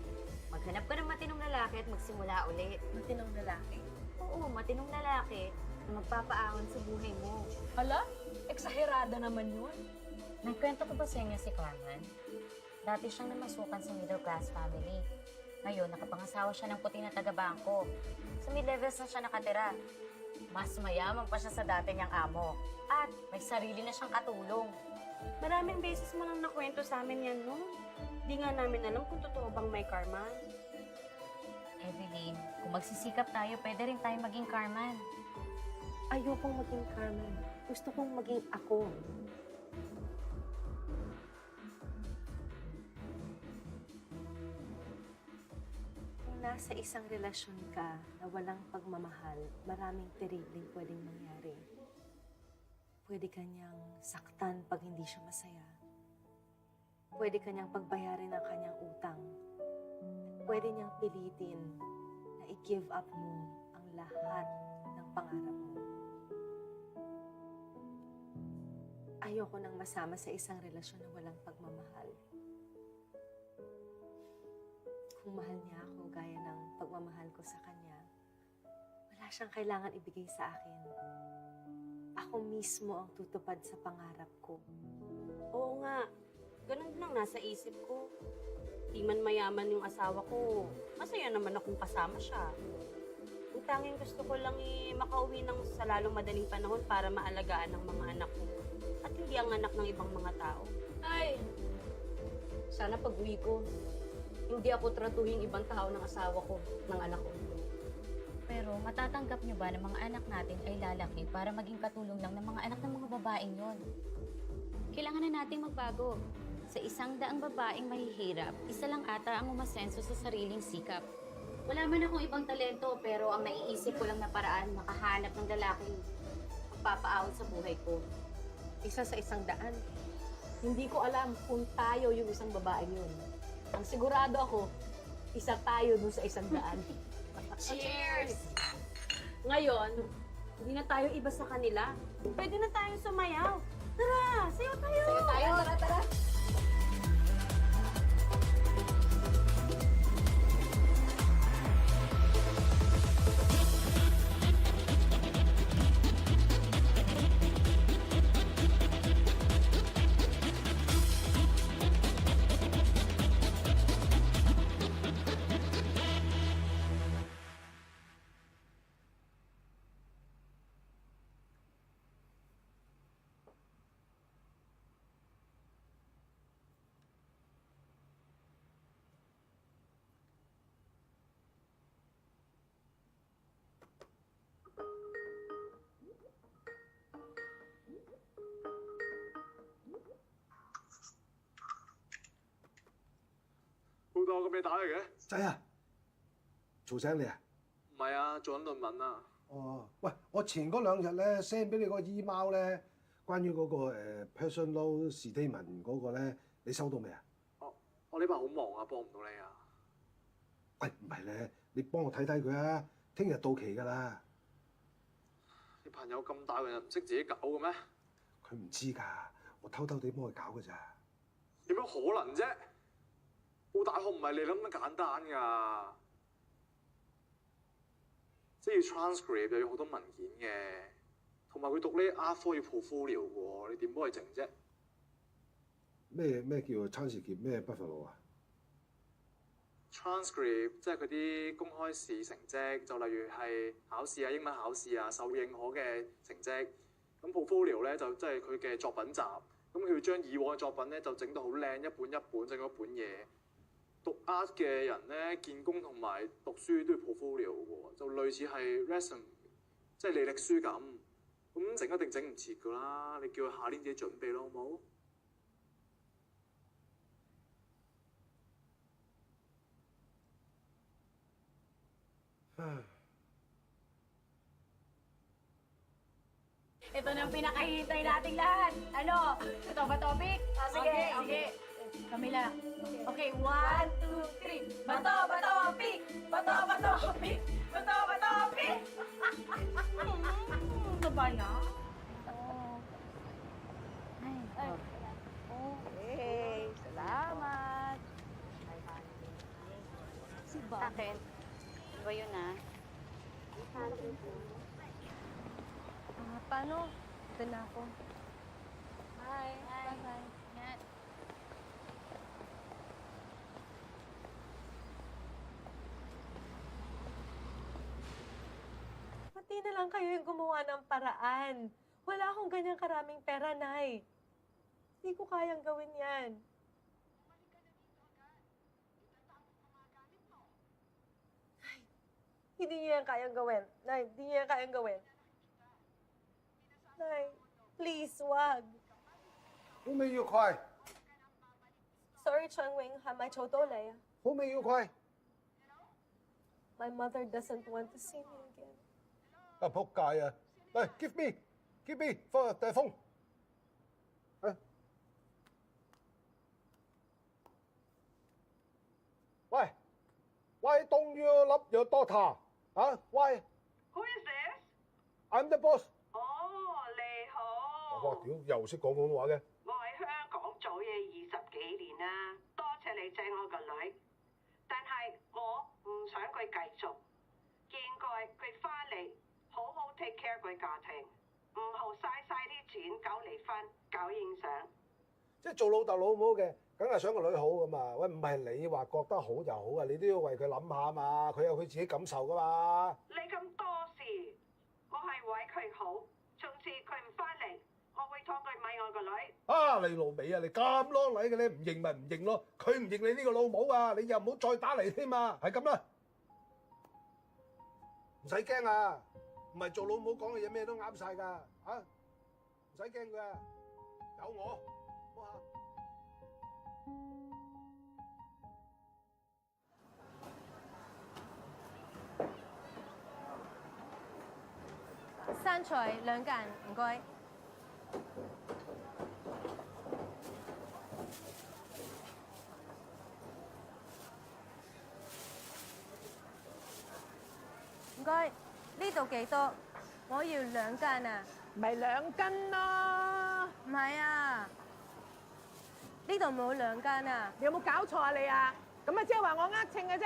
maghanap ka ng matinong lalaki at magsimula ulit. Matinong lalaki? Oo, matinong lalaki na magpapaahon sa buhay mo. Hala, eksaherada naman yun. Nagkwento ko ba sa inyo si Carmen? Dati siyang namasukan sa middle class family. Ngayon, nakapangasawa siya ng puti na taga-bangko. Sa mid-levels na siya nakatira. Mas mayaman pa siya sa dati niyang amo. At may sarili na siyang katulong. Maraming beses mo nang nakwento sa amin yan, no? Di nga namin alam kung totoo bang may karma. Evelyn, kung magsisikap tayo, pwede rin tayo maging Carmen. Ayokong maging Carmen. Gusto kong maging ako. Kung nasa isang relasyon ka na walang pagmamahal, maraming terribleng pwedeng mangyari. Pwede kanyang saktan pag hindi siya masaya. Pwede kanyang pagbayarin ang kanyang utang. Pwede niyang pilitin na i-give up mo ang lahat ng pangarap mo. Ayoko nang masama sa isang relasyon na walang pagmamahal. Kung mahal niya ako gaya ng pagmamahal ko sa kanya, wala siyang kailangan ibigay sa akin. Ako mismo ang tutupad sa pangarap ko. Oo nga, ganun din ang nasa isip ko. Di man mayaman yung asawa ko, masaya naman akong kasama siya. Ang tanging gusto ko lang makauwi ng sa lalong madaling panahon para maalagaan ng mga anak ko. At hindi ang anak ng ibang mga tao. Ay, sana pag-uwi ko, hindi ako tratuhin ibang tao ng asawa ko, ng anak ko. Pero matatanggap niyo ba na mga anak natin ay lalaki para maging katulong lang ng mga anak ng mga babaeng yon? Kailangan na nating magbago. Sa 100 babaeng mahihirap, isa lang ata ang umasenso sa sariling sikap. Wala man akong ibang talento, pero ang naiisip ko lang na paraan makahanap ng lalaking magpapaahon sa buhay ko. Isa sa 100. Hindi ko alam kung tayo yung isang babaeng yun. Ang sigurado ako, isa tayo dun sa 100. Cheers! Ngayon, Hindi na tayo iba sa kanila. Pwede na tayong sumayaw. Tara, sayaw tayo! Sayaw tayo, tara, tara!老豆，咁你打嚟嘅？仔啊，嘈醒你啊？唔係啊，做緊論文啊。哦，喂，我前嗰2日咧 send 俾你個 email 咧，關於嗰個personal statement 嗰個咧，你收到未啊？我呢排好忙啊，幫唔到你啊。喂，唔係咧，你幫我睇睇佢啊，聽日到期㗎啦。你朋友咁大個人唔識自己搞嘅咩？佢唔知㗎，我偷偷地幫佢搞㗎咋。點樣可能啫？報大學唔係你諗咁簡單㗎，即係要 transcript 又要好多文件嘅，同埋佢讀呢 art 科要 portfolio 嘅喎，你點幫佢整啫？咩叫 transcript 咩 buffalo 啊 ？transcript 即係佢啲公開試成績，就例如係考試啊、英文考試啊、受認可嘅成績。咁 portfolio 咧就即係佢嘅作品集，咁佢要將以往嘅作品咧就整到好靚，一本一本整嗰本嘢。讀 art 嘅人咧，見工同埋讀書都要 portfolio 嘅喎，就類似係 resume， 即係履歷書咁。咁整一定整唔切㗎啦，你叫佢下年自己準備咯，好冇？Ito na ang pinakahihintay nating lahat. Ano? Ito ba topic? Sige, sige. Camila. Okay, 1, 2, 3. Bato, bato, pick! Bato, bato, pick! Bato, bato, pick! Ano ba yan? Okay, salamat. Si Bob. Akin. Iba yun ah. Paano? Ito na ako. Bye. Bye-bye. Ingat. Pati na lang kayo yung gumawa ng paraan. Wala akong ganyang karaming pera, Nay. Hindi ko kayang gawin yan. Ay, hindi niya yan kayang gawin. Nay, hindi niya yan kayang gawin. Nay, please, wag. 好未要快， Sorry, Chang Wing, 係咪嘈到你啊？好未要快。 My mother doesn't want to see me again. 啊仆街啊！嚟 give me，放大風。啊！喂，Why don't you love your daughter？啊 ？Why？ Who is this？ I'm the boss。哦，你好。哇！屌，又識講廣東話嘅。我喺香港做嘢20幾年啦，多謝你請我個女，但係我唔想佢繼續。見佢翻嚟，好好 take care 佢家庭，唔好嘥啲錢搞離婚、搞影相。即係做老豆老母嘅，梗係想個女好噶嘛。喂，唔係你話覺得好就好啊，你都要為佢諗下嘛。佢有佢自己感受噶嘛。你咁多事，我係為佢好。從此佢唔翻嚟，我會託佢買我個女。啊，你老味啊！你咁啷禮嘅咧，唔認咪唔認咯。佢唔認你呢個老母啊，你又唔好再打嚟添嘛。係咁啦，唔使驚啊！唔係做老母講嘅嘢咩都啱晒㗎，啊！唔使驚佢啊，有我。生菜2個人，唔該。唔該，呢度幾多？我要2斤啊！咪2斤咯。唔係啊，呢度冇2斤啊！你有冇搞錯啊你啊？咁啊即係話我呃秤嘅啫。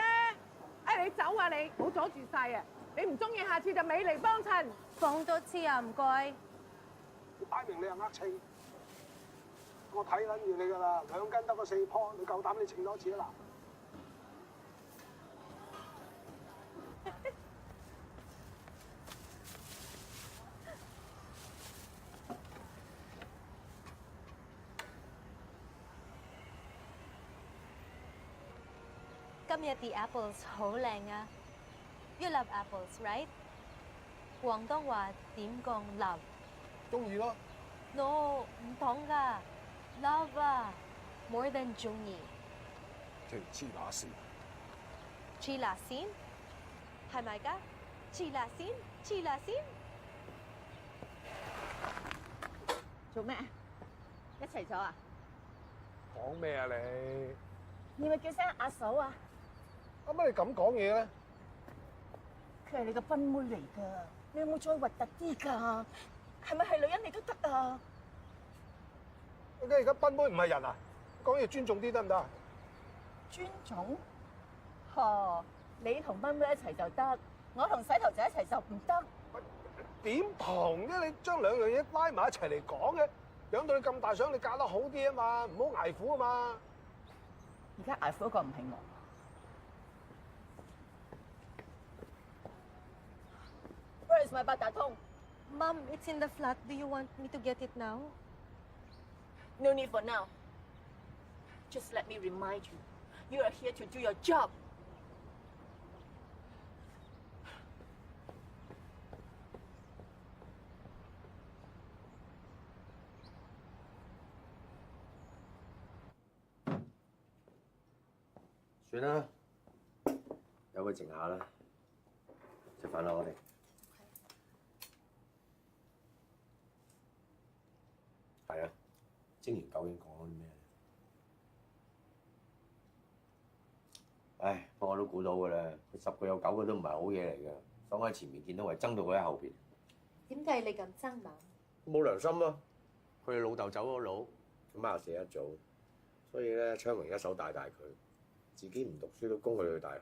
哎，你走啊你，唔好阻住晒啊！你唔中意，下次就咪嚟幫襯。放多次啊，唔該。擺明你係呃秤，我睇撚住你㗎啦，2斤得個4樖，你夠膽你稱多次啊嗱！今日啲 apples 好靚啊 ！You love apples, right？ 廣東話點講 love？ 中意咯。No， 唔同㗎 ，love 啊 ，more than 中意。條黐乸線。黐乸線？係咪㗎？黐乸線？黐乸線？做咩？一齊咗啊？講咩啊你？你咪叫聲阿嫂啊？乜你咁講嘢咧？佢係你個賓妹嚟㗎，你有冇再核突啲㗎？係咪係女人你都得啊？你而家賓妹唔係人啊？講嘢尊重啲得唔得？尊重？你同賓妹一齊就得，我同洗頭仔一齊就唔得。點同啫？你將2樣嘢拉埋一齊嚟講嘅，養到你咁大，想你嫁得好啲啊嘛，唔好捱苦啊嘛。而家捱苦嗰個唔係我。Where is my 八達通？ Mom, it's in the flat. Do you want me to get it now? No need for now. Just let me remind you, you are here to do your job. 算啦，由佢靜下啦。食飯啦，我哋。係啊，蒸完究竟講咗啲咩？唉，不過我都估到㗎啦，佢10個有9個都唔係好嘢嚟㗎。想喺前面見到，為憎到佢喺後邊。點解你咁憎媽？冇良心啊！佢哋老豆走咗佬，佢媽又死得早，所以咧，昌榮一手帶大佢，自己唔讀書都供佢去大學。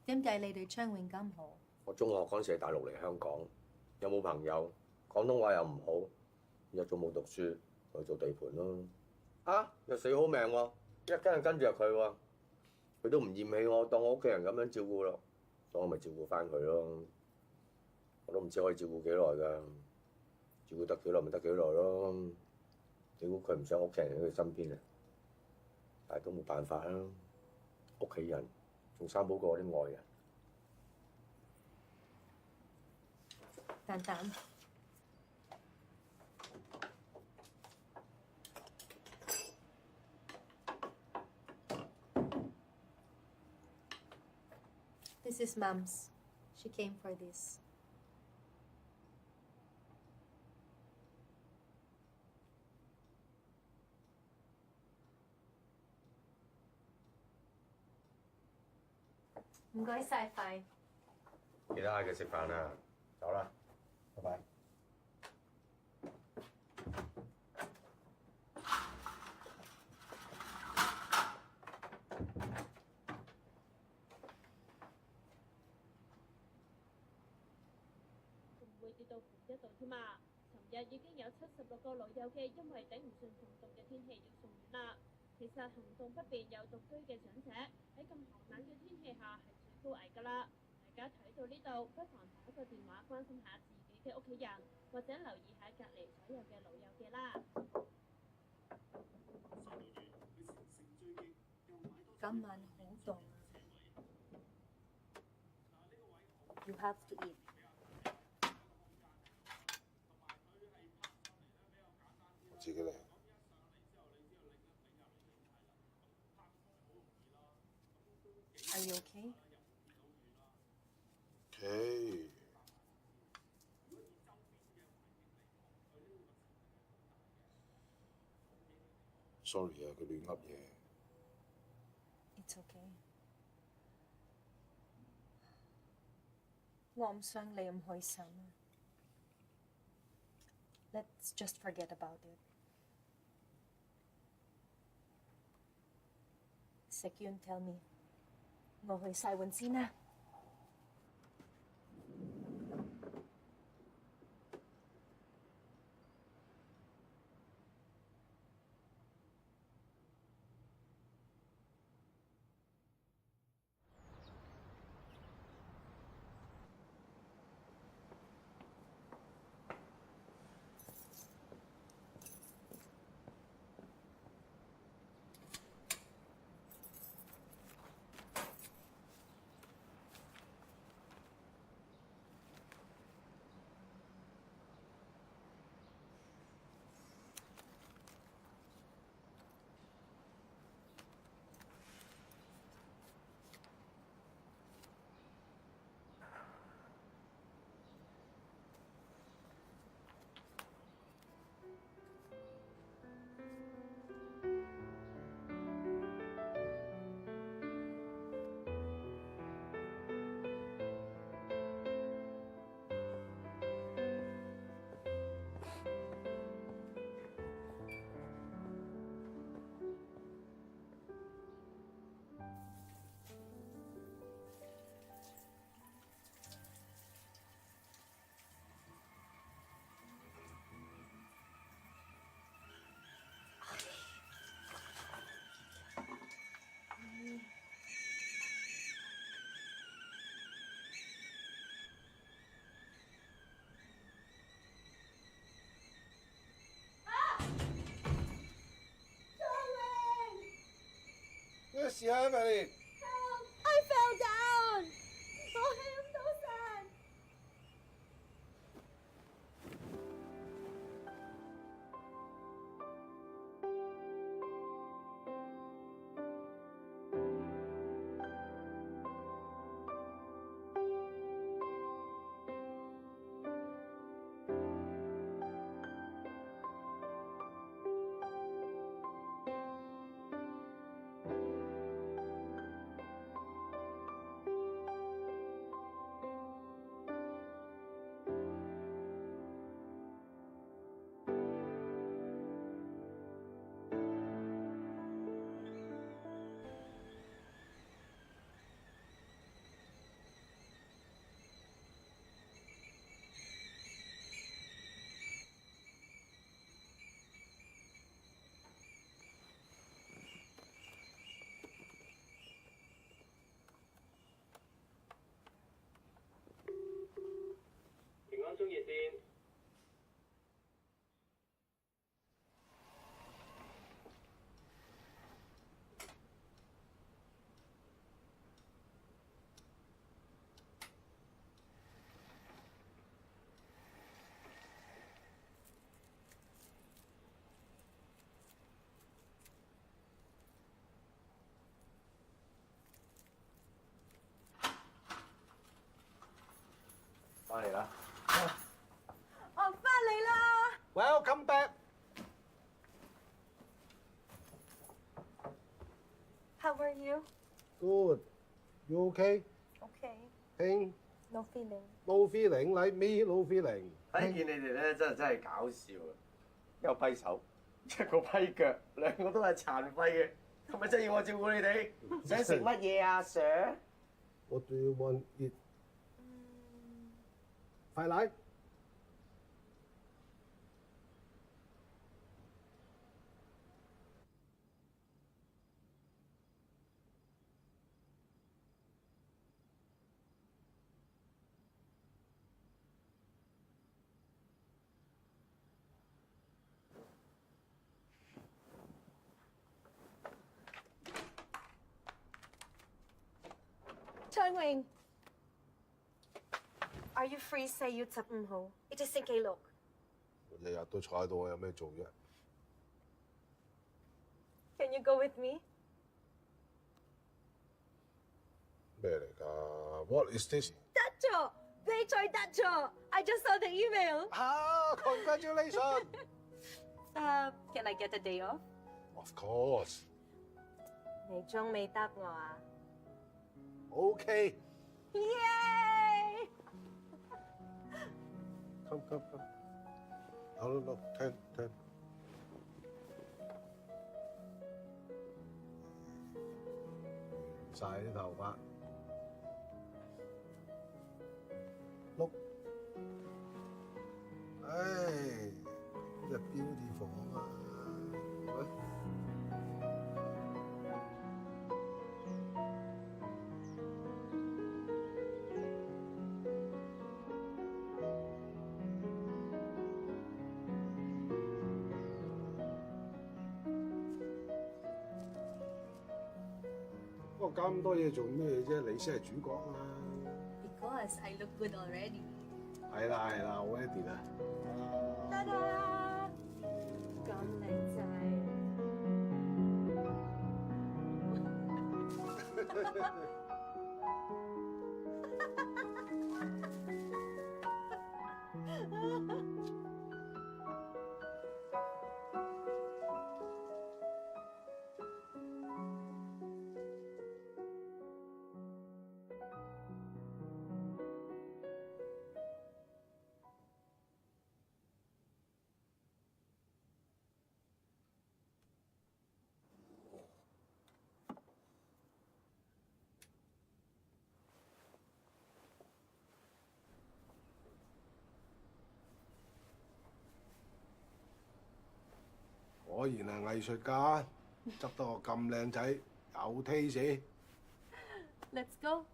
點解你對昌榮咁好？我中學嗰陣時喺大陸嚟香港，又冇朋友，廣東話又唔好，又仲冇讀書，去做地盤咯。啊，又死好命喎，一跟住佢喎，佢都唔嫌棄我，當我屋企人咁樣照顧咯，所以我咪照顧翻佢咯。我都唔知可以照顧幾耐㗎，照顧得幾耐咪得幾耐咯。你估佢唔想屋企人喺佢身邊啊？但係都冇辦法啦，屋企人仲生好過我啲外人。蛋蛋。This is Mom's. She came for this.唔該晒快。記得嗌佢食飯啊！走啦，拜拜。唔會跌到負1度添啊！尋日已經有76個老友記因為頂唔順咁凍嘅天氣要送院啦。其實行動不便有獨居嘅長者喺咁寒冷嘅天氣下係最高危㗎啦。大家睇到呢度，不妨打個電話關心下自己嘅屋企人，或者留意下隔離所有嘅老友記啦。今晚好凍啊 ！You have to eat.我自己嚟。Are you okay? Okay. Sorry 啊，佢亂噏嘢。It's okay. 我唔想你唔開心啊。let's just forget about it. Sekyun, tell me. Ngohoy Saiwan Sina. Yes, yeah, Evelyn. I fell down! Oh, I'm so sad!平安中熱線。翻嚟啦。我翻嚟啦 Welcome back. How are you? Good. You okay? Okay. Pain? No feeling. No feeling. Like me, no feeling. 睇見你哋咧，真係搞笑啊！一個跛手，一個跛腳，兩個都係殘廢嘅，係咪真係要我照顧你哋？想食乜嘢啊，Sir？ What do you want eat? 快奶。張穎 Are you free 4月15號？呢隻星期六。日日都坐喺度，我有咩做啫？ Can you go with me？ 咩嚟㗎 ？What is this？ 得咗，比賽得咗。I just saw the email。Congratulations！ Can I get a day off？ Of course。你仲未答我啊 OK。 Yay！ Come。好，聽。晒啲頭髮，碌，呢隻標誌房啊，喂。不過搞咁多嘢做咩啫？你先係主角啊！ Because I look good already. 係啦，好 ready 啦！得啦，咁靚仔。果然係藝術家，執到我咁靚仔，有 taste。Let's go。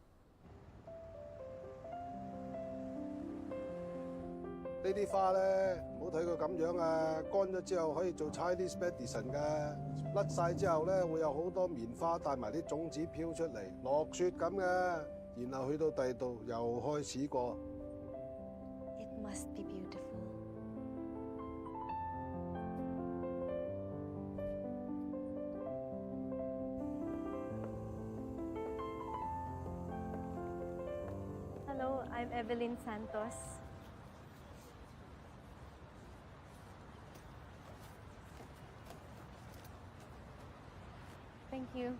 呢啲花咧，唔好睇佢咁樣啊！乾咗之後可以做 Chinese medicine 㗎，甩晒之後咧會有好多棉花帶埋啲種子飄出嚟，落雪咁嘅，然後去到第度又開始過。It must be beautiful。Hello, I'm Evelyn Santos. Thank you.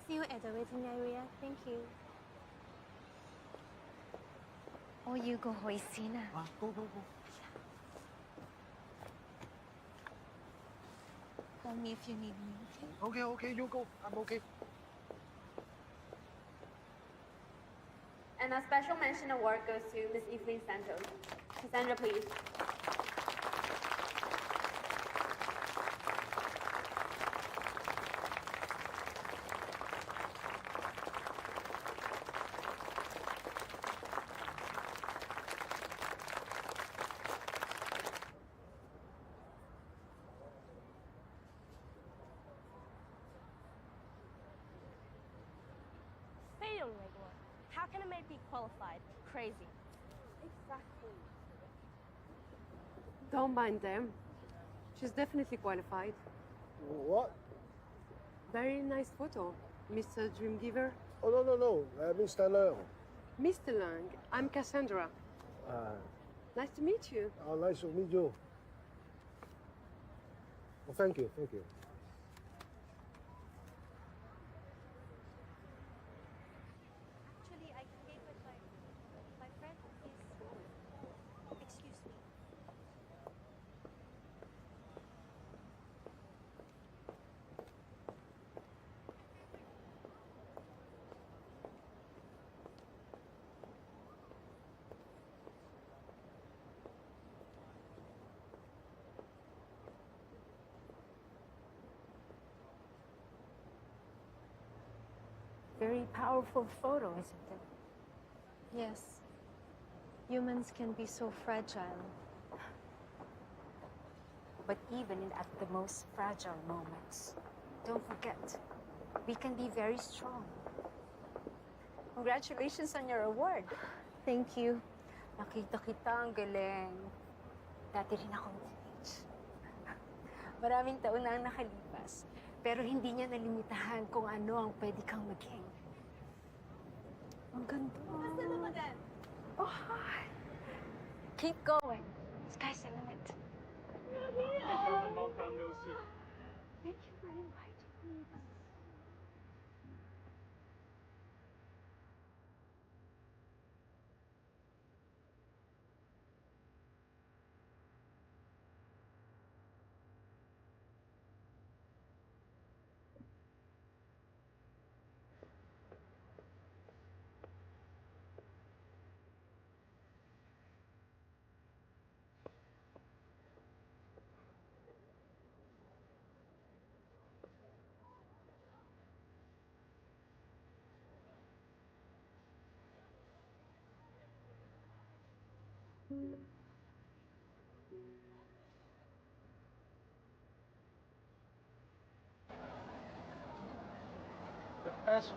See you at the waiting area. Thank you. Oh, you go, Hoisina. Go. Call me if you need me, Okay, you go. I'm okay. And a special mention award goes to Miss Evelyn Santos. Cassandra, please. They don't regular. How can a maid be qualified? Crazy. Exactly. Don't mind them. She's definitely qualified. What? Very nice photo, Mr. Dreamgiver. Oh, no. Mr. Leung. Mr. Lang, I'm Cassandra. Nice to meet you. Nice to meet you. Oh, thank you. Actually, I came with my friend. Excuse me. Very powerful photo, isn't it? Yes. Humans can be so fragile. But even at the most fragile moments, don't forget, we can be very strong. Congratulations on your award. Thank you. Nakita kita, ang galing. Dati rin akong teenage. Maraming taon na ang nakalipas, pero hindi niya nalimitahan kung ano ang pwede kang maging. Ang ganda. Basta naman yan. Oh, hi. Keep going. Sky's the limit. Thank you for inviting me.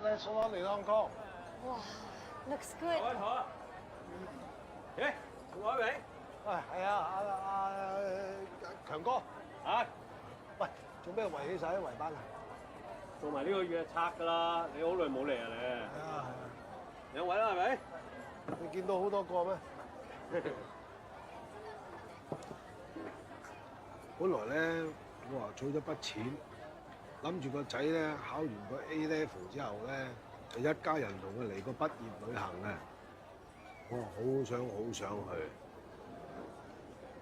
Let's on in Hong Kong. Wow, looks good. 坐一坐啊。咦，同我一位？喂，係啊，強哥。係。喂，做咩圍起晒啲圍班啊？做埋呢個月拆㗎啦，你好耐冇嚟啊你。係啊係啊。兩位啦係咪？你見到好多個咩？本來咧，我話儲咗筆錢，諗住個仔咧考完個 A level 之後咧，就一家人同佢嚟個畢業旅行啊！我好想去，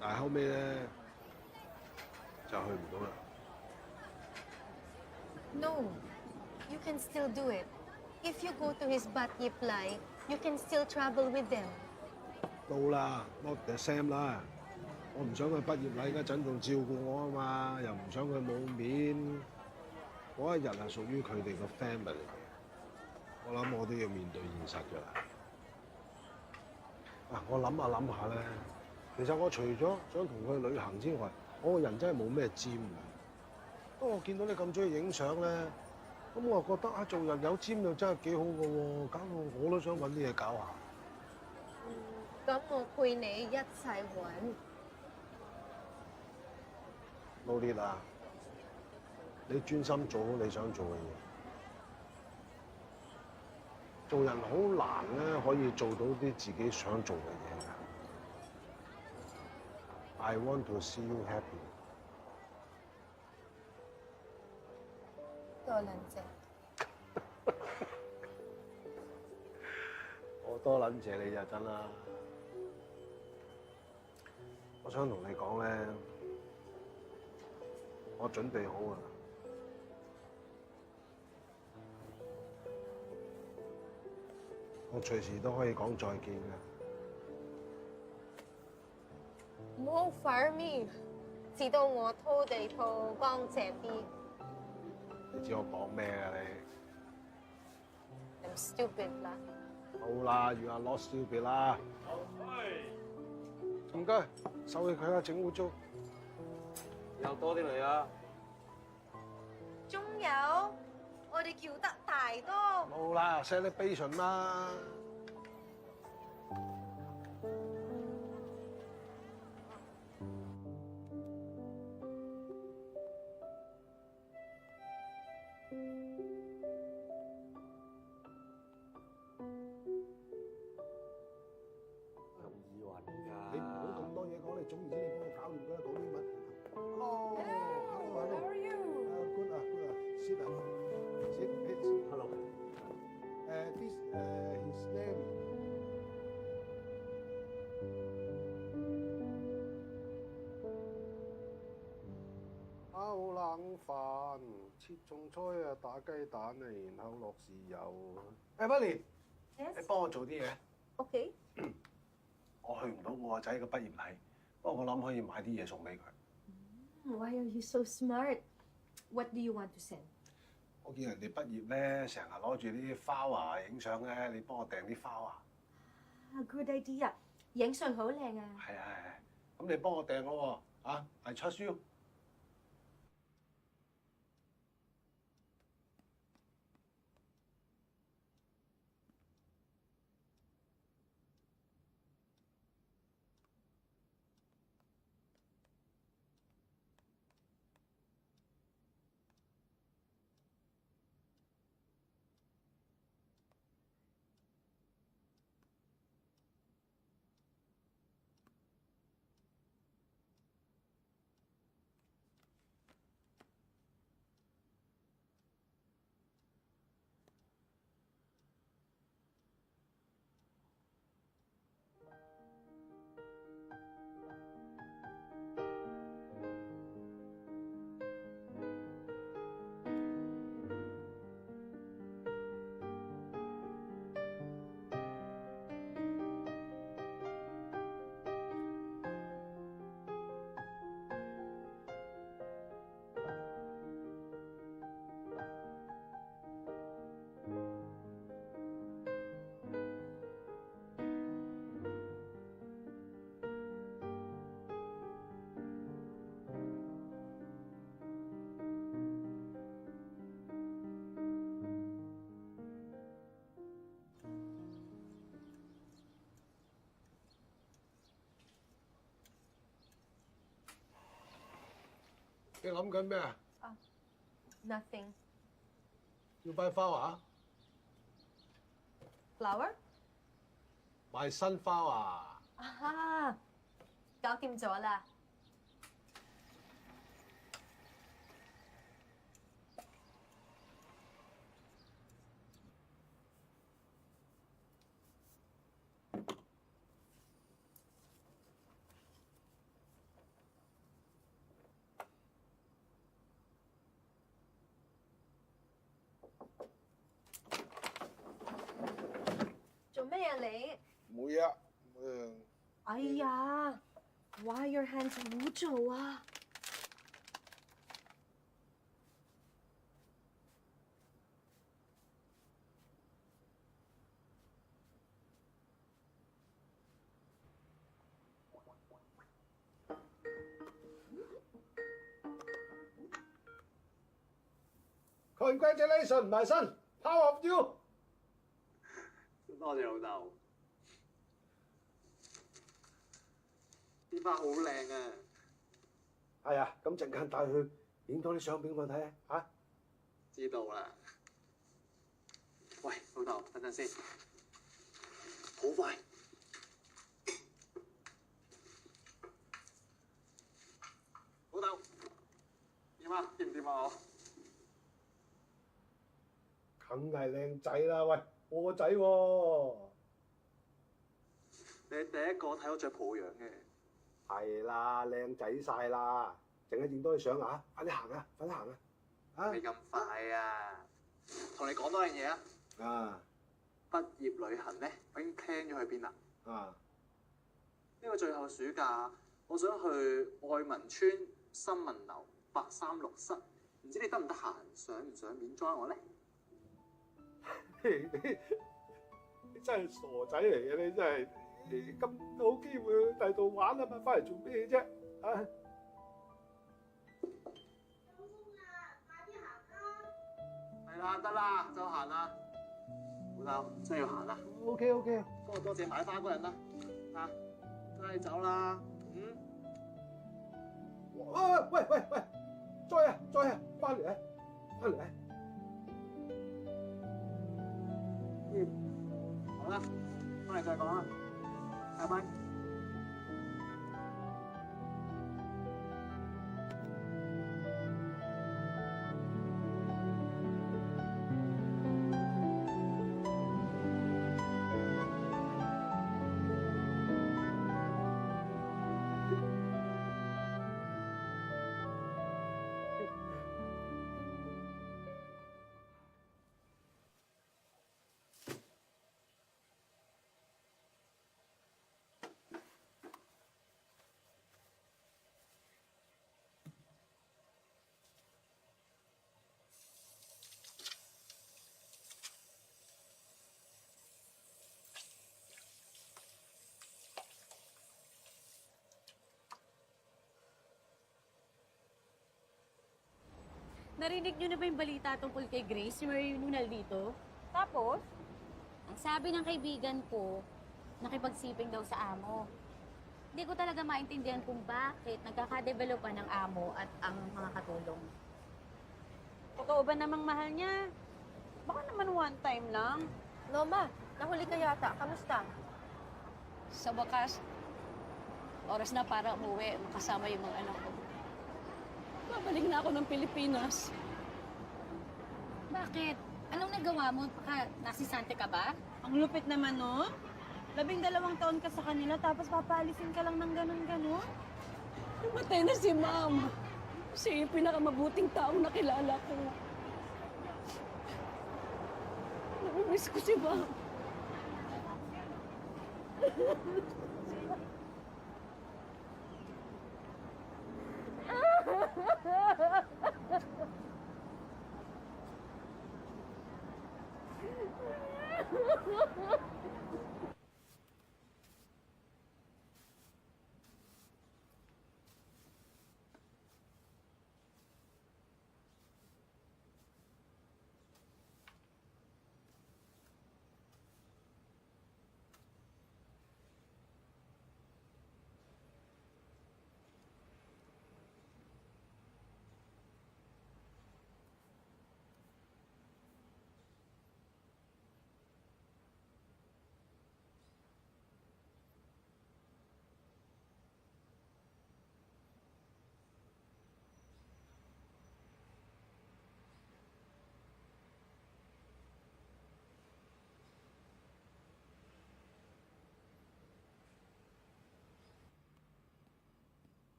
但係後尾咧就去唔到啦。No, you can still do it. If you go to his Bat-Yip Lai, you can still travel with them. 到啦 ，not the same 啦。我唔想佢畢業禮嗰陣仲照顧我啊嘛，又唔想佢冇面。嗰一日係屬於佢哋個 family 嘅，我諗我都要面對現實㗎啦。啊，我諗下咧，其實我除咗想同佢去旅行之外，我個人真係冇咩尖嘅。不過我見到你咁中意影相咧，咁我又覺得啊，做人有尖又真係幾好嘅喎，搞到我都想揾啲嘢搞下。咁我陪你一齊揾。老烈啊，你專心做好你想做嘅嘢。做人好難咧，可以做到啲自己想做嘅嘢㗎。I want to see you happy。多撚謝。我多撚謝你就真啦。我想同你講咧，我準備好啊。我隨時都可以講再見㗎。唔好 fire me，直到我拖地拖乾淨啲。你知我講咩啊你 I'm stupid 啦。好啦，You are not stupid 啦。唔該，手氣佢啦，整污糟。以後多啲嚟啊！仲有，我哋叫得大多。冇啦 ，celebration 啦。你唔好咁多嘢講，你總言之你幫我搞掂佢啦，講英文。Hello，How are you? Good 啊，good 啊，sit 啊，sit。Hello。This his name。烤冷飯，切餸菜啊，打雞蛋啊，然後落豉油。Buddy， 你幫我做啲嘢。OK。我去唔到我個仔嘅畢業禮，不過我諗可以買啲嘢送俾佢。Why are you so smart? What do you want to send? 我見人哋畢業咧，成日攞住啲花啊影相咧，你幫我訂啲花啊。Good idea， 影相好靚啊。係啊係，咁你幫我訂咯喎，啊 I trust you。你諗緊咩啊？ Nothing. 要買花啊？ Flower? 買新花啊？啊，搞掂咗啦。做咩啊你？冇嘢啊。哎呀 ，Why your hands 污糟啊？Congratulations, my son! Proud of you! 多謝老豆。啲花好靚啊！係啊，咁陣間帶佢影多啲相俾我睇啊！嚇，知道啦。喂，老豆，等陣先，好快。老豆，點啊？掂唔掂啊？我梗係靚仔啦！喂，我個仔喎。你係第一個睇我着抱樣嘅。係啦，靚仔晒啦，陣間影多啲相啊！快啲行啊！快啲行啊！啊！未咁快啊！同你講多樣嘢啊！啊！畢業旅行咧，我已經 plan 咗去邊啦。啊！呢個最後暑假，我想去愛民村新聞樓836室，唔知你得唔得閒？想唔想免 join 我咧？你真係傻仔嚟嘅，你真係咁好機會去第度玩啊嘛，翻嚟做咩啫？啊！係啦，得啦，就行啦。老豆，真係要行啦。OK。多謝買花嗰人啦。啊，真係走啦。喂，再啊，翻嚟啊！好啦，翻嚟再講啦，拜拜。Narinig niyo na ba yung balita tungkol kay Grace, yung reunion dito? Tapos, ang sabi ng kaibigan ko, nakipagsiping daw sa amo. Hindi ko talaga maintindihan kung bakit nagkakadevelopan ng amo at ang mga katulong. Totoo ba namang mahal niya? Baka naman one time lang. Loma, nahuli ka yata. Kamusta? Sa wakas, oras na para umuwi, makasama yung mga anak ko. Babalik na ako ng Pilipinas. Bakit? Anong nagawa mo? Baka nasisante ka ba? Ang lupit naman, no? 12 taon ka sa kanila, tapos papaalisin ka lang ng ganun-ganun? Namatay na si Ma'am. Siya yung pinakamabuting taong nakilala ko. Namimiss ko si Ma'am.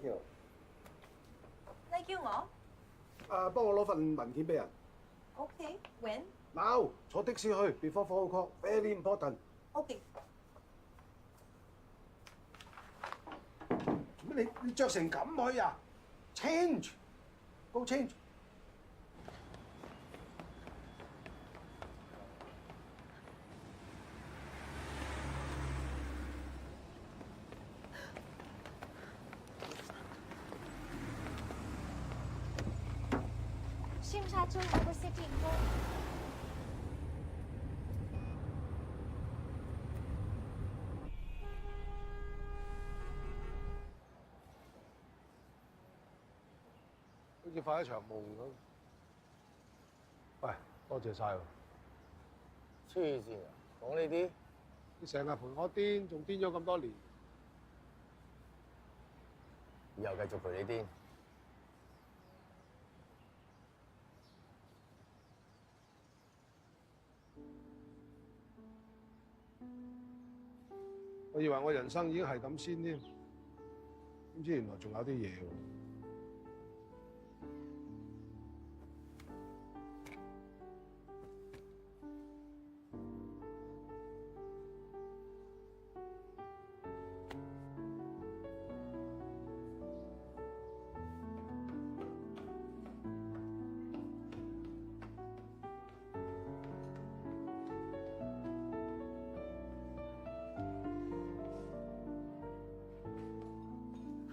you。 Like you 我幫我攞份文件俾人。 ？Okay, when? Now，坐的士去 ，before 4 o'clock，very important。 Okay. 你着成咁去啊 ？Change，go change。Shim Shachung oversitting ko.「好似發一場夢咁。喂，多謝晒喎。黐線啊！講呢啲，你成日陪我癲，仲癲咗咁多年。以後繼續陪你癲。我以為我人生已經係咁先添，點知原來仲有啲嘢喎。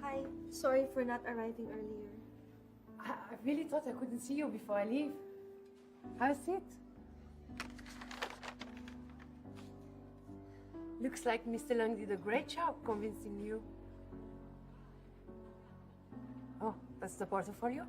Hi, sorry for not arriving earlier. I really thought I couldn't see you before I leave. Have a seat. Looks like Mr. Lang did a great job convincing you. Oh, that's the portfolio?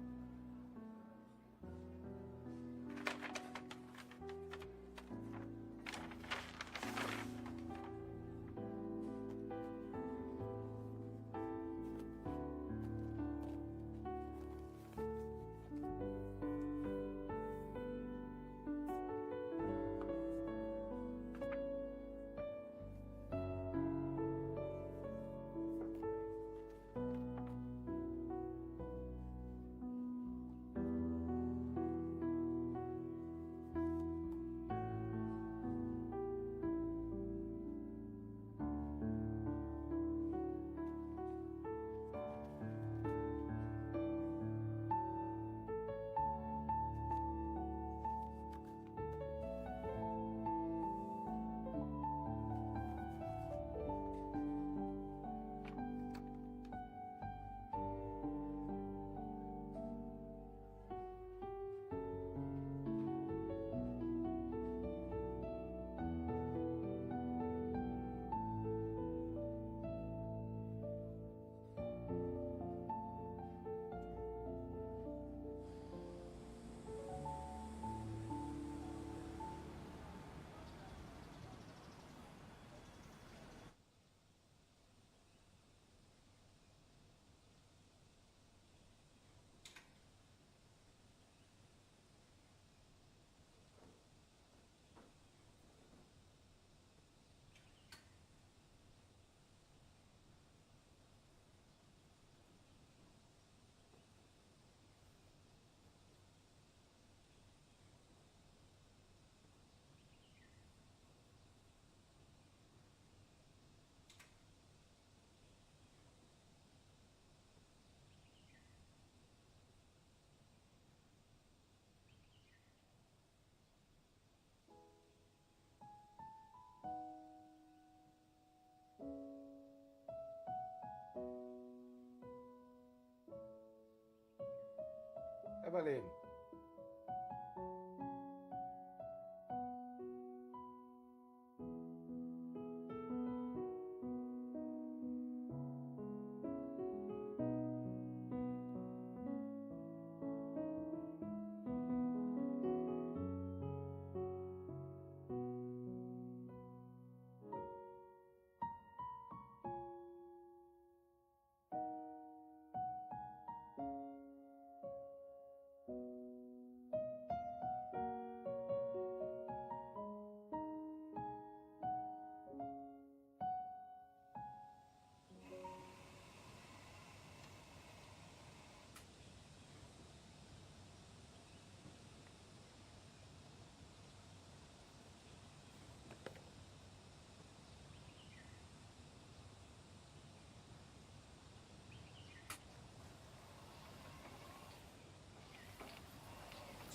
Evelyn。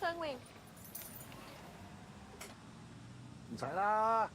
上榮。唔使啦，